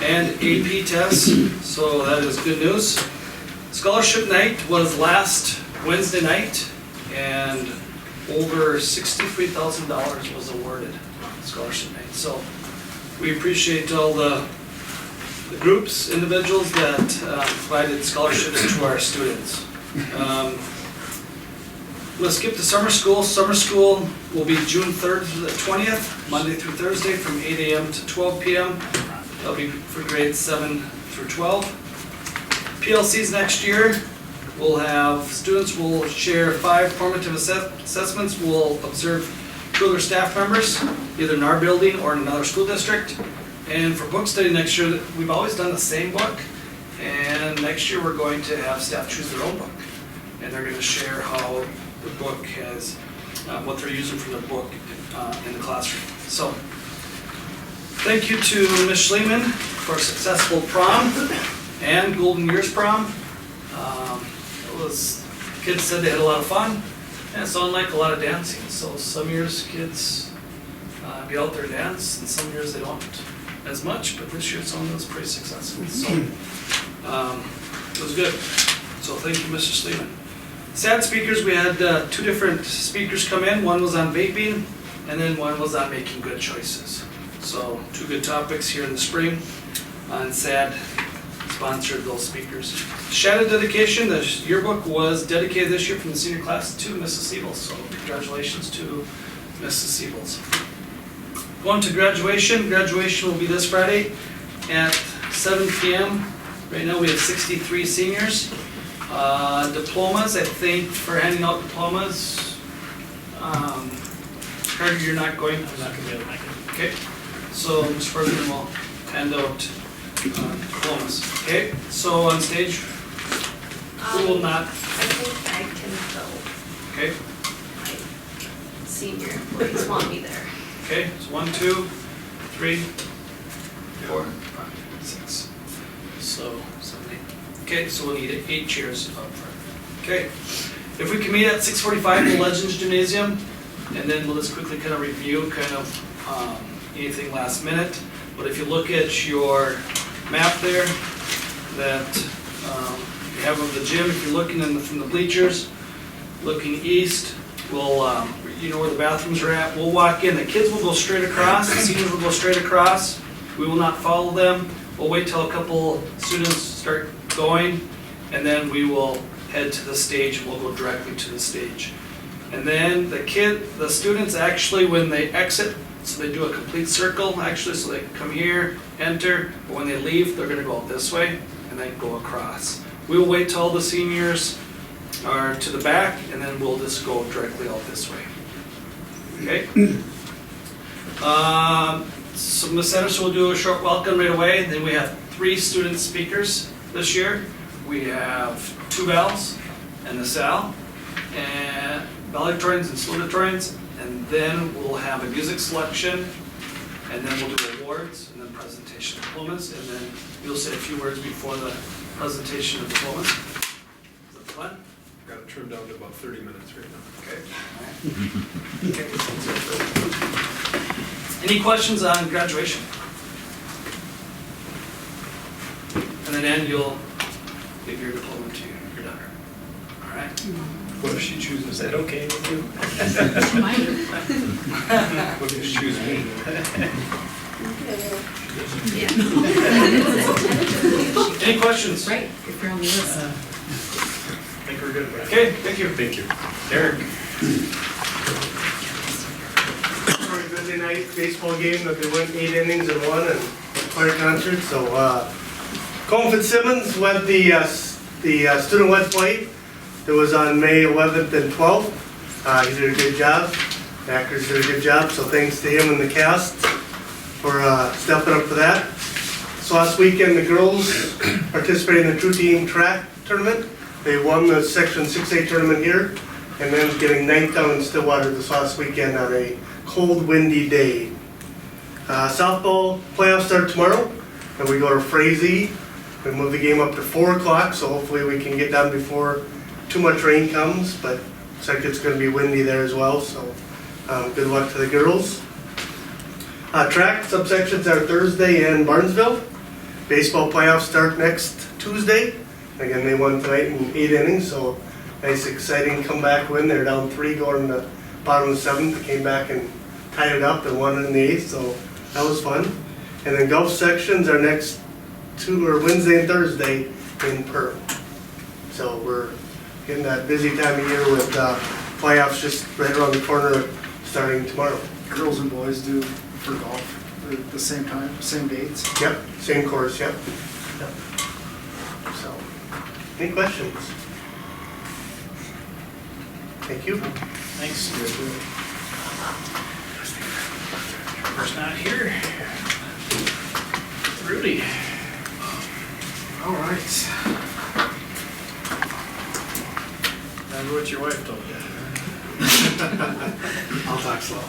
and AP tests, so that is good news. Scholarship night was last Wednesday night, and over $63,000 was awarded on scholarship night. So we appreciate all the groups, individuals that provided scholarships to our students. Let's skip to summer school. Summer school will be June 3rd to the 20th, Monday through Thursday from 8 a.m. to 12 p.m. That'll be for grades 7 through 12. PLCs next year, we'll have, students will share 5 formative assessments. We'll observe 2 other staff members, either in our building or in another school district. And for book study next year, we've always done the same book. And next year, we're going to have staff choose their own book. And they're going to share how the book has, what they're using from the book in the classroom. So, thank you to Ms. Schliemann for a successful prom and Golden Years prom. Kids said they had a lot of fun, and it sounded like a lot of dancing. So some years kids get out there and dance, and some years they don't as much, but this year it sounded pretty successful. So it was good. So thank you, Mr. Sleeman. SAD speakers, we had 2 different speakers come in. One was on vaping, and then one was on making good choices. So 2 good topics here in the spring, and SAD sponsored those speakers. Shadow dedication, the yearbook was dedicated this year from the senior class to Mrs. Siebels, so congratulations to Mrs. Siebels. Going to graduation, graduation will be this Friday at 7 p.m. Right now we have 63 seniors. Diplomas, I think, for handing out diplomas. Carter, you're not going? I'm not gonna be able to make it. Okay, so Ms. Bergman will hand out diplomas. Okay, so on stage, who will not? I think I can go. Okay, My senior employees want me there. okay, so 1, 2, 3, 4, 5, 6. So 7, 8. Okay, so we'll need 8 chairs up front. Okay, if we can meet at 6:45 in the Legends Gymnasium, and then we'll just quickly kind of review anything last minute. But if you look at your map there, that you have of the gym, if you're looking from the bleachers, looking east, we'll, you know where the bathrooms are at, we'll walk in, the kids will go straight across, the seniors will go straight across, we will not follow them, we'll wait till a couple students start going, and then we will head to the stage, and we'll go directly to the stage. And then the students actually, when they exit, so they do a complete circle, actually, so they come here, enter, but when they leave, they're gonna go out this way, and then go across. We will wait till all the seniors are to the back, and then we'll just go directly out this way. Okay? So Ms. Anderson will do a short welcome right away, then we have 3 student speakers this year. We have 2 vals and the SAL, and valedictorians and salutatorians, and then we'll have a music selection, and then we'll do awards, and then presentation of diplomas, and then you'll say a few words before the presentation of diplomas. Is that the plan? Got it trimmed down to about 30 minutes right now. Okay. Any questions on graduation? And then Ann, you'll give your diploma to your daughter. All right? What if she chooses? Is that okay with you? What if she chooses me? Any questions? Right, if you're on the list. I think we're good. Brad. Okay, thank you. Thank you. Derek? Thursday night baseball game that they went 8 innings and won, and choir concert. So Colin Fitzsimmons led the student-led play. It was on May 11th and 12th. He did a good job. The actors did a good job, so thanks to him and the cast for stepping up for that. So last weekend, the girls participated in the True Team track tournament. They won the Section 6A tournament here, and then getting 9th down in Stillwater this last weekend on a cold, windy day. Softball playoffs start tomorrow, and we go to Frazee. We move the game up to 4 o'clock, so hopefully we can get done before too much rain comes, but looks like it's going to be windy there as well, so good luck to the girls. Track subsections are Thursday in Barnesville. Baseball playoffs start next Tuesday. Again, they won tonight in 8 innings, so nice exciting comeback win. They're down 3 going in the bottom of the 7th. They came back and tied it up and won in the 8th, so that was fun. And then golf sections are next Wednesday and Thursday in Pearl. So we're getting that busy time of year with playoffs just right around the corner starting tomorrow. Girls and boys do for golf at the same time, same dates. Yep, same course, yep. So, any questions? Thank you. Thanks. First not here. Rudy? All right. Remember what your wife told you? I'll talk slow.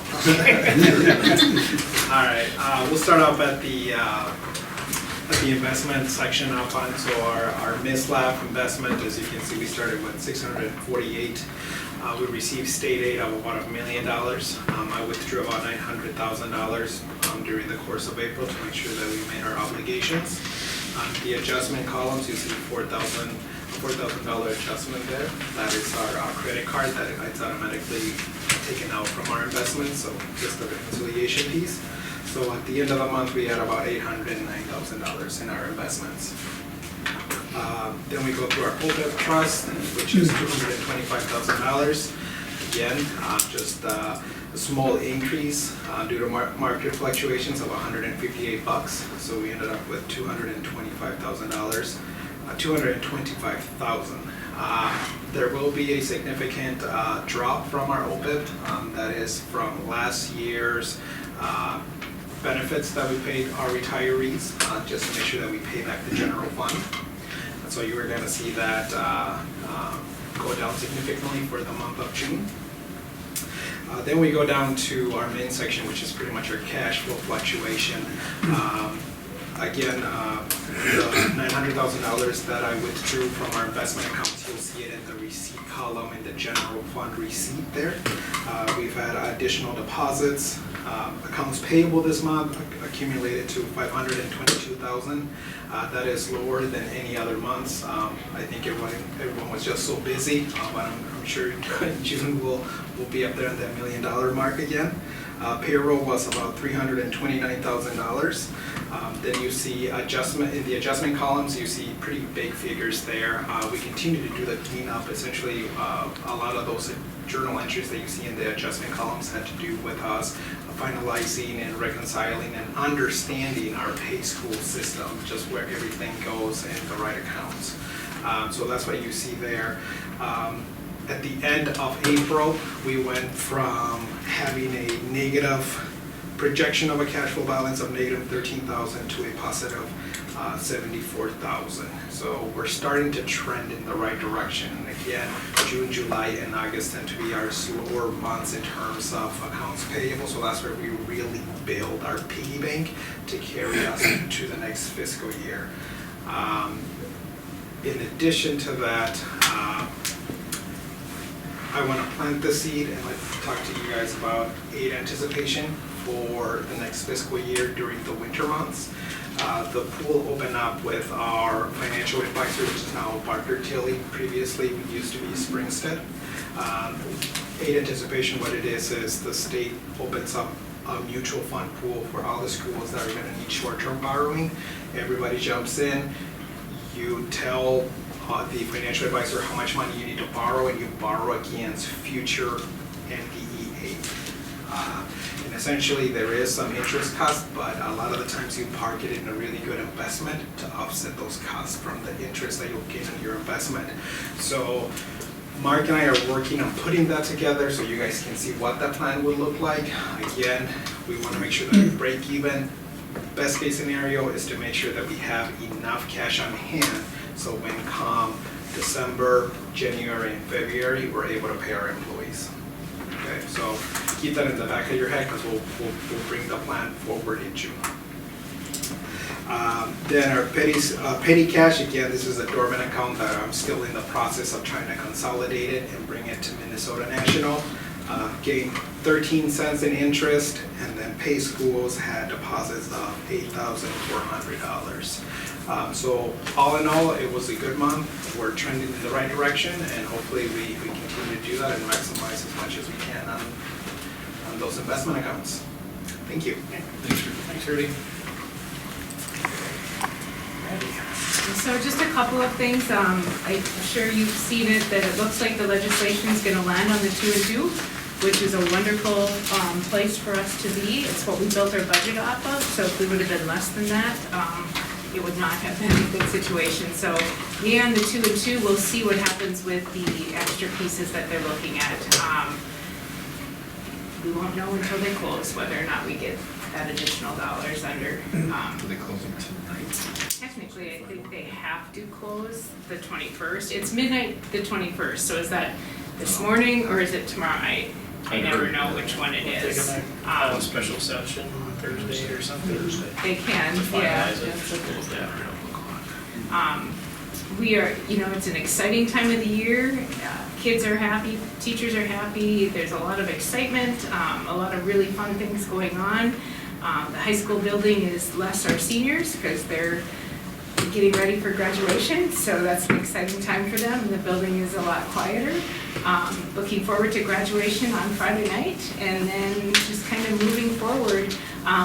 All right, we'll start off at the the investment section up on, so our MISLAF investment, as you can see, we started with 648. We received state aid of about $1 million. I withdrew about $900,000 during the course of April to make sure that we made our obligations. On the adjustment columns, you see $4,000 adjustment there. That is our credit card that it's automatically taken out from our investment, so just the reconciliation piece. So at the end of the month, we had about $809,000 in our investments. Then we go through our OPEB trust, which is $225,000. Again, just a small increase due to market fluctuations of $158. So we ended up with $225,000. $225,000. There will be a significant drop from our OPEB. That is from last year's benefits that we paid our retirees, just to make sure that we pay back the general fund. And so you are going to see that go down significantly for the month of June. Then we go down to our main section, which is pretty much our cash flow fluctuation. Again, the $900,000 that I withdrew from our investment accounts, you'll see it in the receipt column in the general fund receipt there. We've had additional deposits. Accounts payable this month accumulated to $522,000. That is lower than any other months. I think everyone was just so busy, but I'm sure June will be up there at that $1 million mark again. Payroll was about $329,000. Then you see adjustment in the adjustment columns. You see pretty big figures there. We continue to do the cleanup. Essentially, a lot of those journal entries that you see in the adjustment columns had to do with us finalizing and reconciling and understanding our pay school system, just where everything goes in the right accounts. So that's what you see there. At the end of April, we went from having a negative projection of a cash flow balance of negative $13,000 to a positive $74,000. So we're starting to trend in the right direction. And again, June, July, and August tend to be our slower months in terms of accounts payable. So that's where we really build our piggy bank to carry us into the next fiscal year. In addition to that, I want to plant the seed and talk to you guys about aid anticipation for the next fiscal year during the winter months. The pool opened up with our financial advisor, which is now Barker Tilley. Previously, we used to be Springstead. Aid anticipation, what it is the state opens up a mutual fund pool for all the schools that are going to need short-term borrowing. Everybody jumps in. You tell the financial advisor how much money you need to borrow, and you borrow against future NDE aid. And essentially, there is some interest cost, but a lot of the times you park it in a really good investment to offset those costs from the interest that you'll get in your investment. So Mark and I are working on putting that together so you guys can see what that plan would look like. Again, we want to make sure that we break even. Best case scenario is to make sure that we have enough cash on hand so when come December, January, and February, we're able to pay our employees. Okay, so keep that in the back of your head because we'll bring the plan forward in June. Then our petty cash, again, this is a dormant account that I'm still in the process of trying to consolidate it and bring it to Minnesota National. Gained 13 cents in interest, and then Pay Schools had deposits of $8,400. So all in all, it was a good month. We're trending in the right direction, and hopefully we continue to do that and maximize as much as we can on those investment accounts. Thank you. Thanks, Rudy. So just a couple of things. I'm sure you've seen it, that it looks like the legislation is going to land on the 2 and 2, which is a wonderful place for us to be. It's what we built our budget off of, so if we would have been less than that, it would not have been a good situation. So we on the 2 and 2, we'll see what happens with the extra pieces that they're looking at. We won't know until they close whether or not we get that additional dollars under. Are they closing tonight? Technically, I think they have to close the 21st. It's midnight the 21st, so is that this morning or is it tomorrow night? I never know which one it We'll take is. a call a special session on Thursday or something. They can, To yeah. finalize it. We are, it's an exciting time of the year. Kids are happy, teachers are happy, there's a lot of excitement, a lot of really fun things going on. The high school building is less our seniors because they're getting ready for graduation, so that's an exciting time for them, and the building is a lot quieter. Looking forward to graduation on Friday night, and then just kind of moving forward.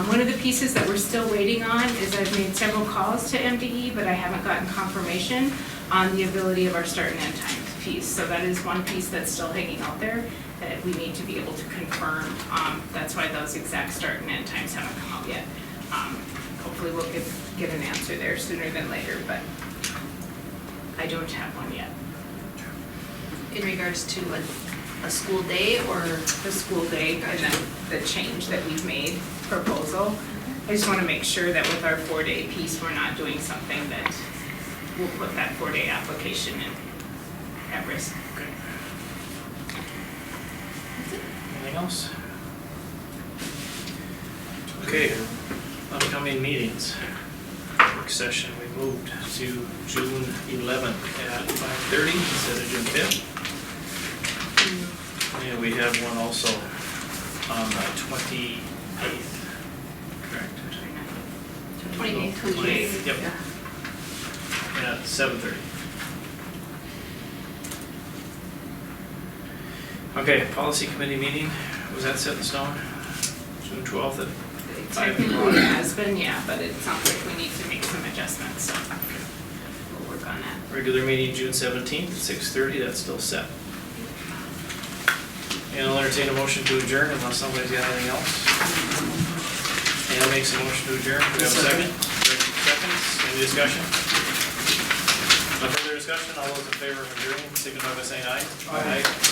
One of the pieces that we're still waiting on is I've made several calls to MDE, but I haven't gotten confirmation on the ability of our start and end time piece. So that is one piece that's still hanging out there that we need to be able to confirm. That's why those exact start and end times haven't come out yet. Hopefully we'll get an answer there sooner than later, but I don't have one yet. In regards to a school day or? The school day and then the change that we've made proposal. I just want to make sure that with our 4-day piece, we're not doing something that will put that 4-day application at risk. Okay. Anything else? Okay, upcoming meetings. Work session, we moved to June 11th at 5:30 instead of June 5th. And we have one also on the 28th, correct? 28th. 28th, yep. At 7:30. Okay, policy committee meeting, was that set in stone? June 12th at It technically has been, yeah, but it sounds like we need to make some adjustments, so we'll work on that. regular meeting, June 17th at 6:30, that's still set. And I'll entertain a motion to adjourn unless somebody's got anything else. Ann makes a motion to adjourn, do we have a second? Seconds, any discussion? No further discussion, all those in favor of adjourning, signify by saying aye. Aye.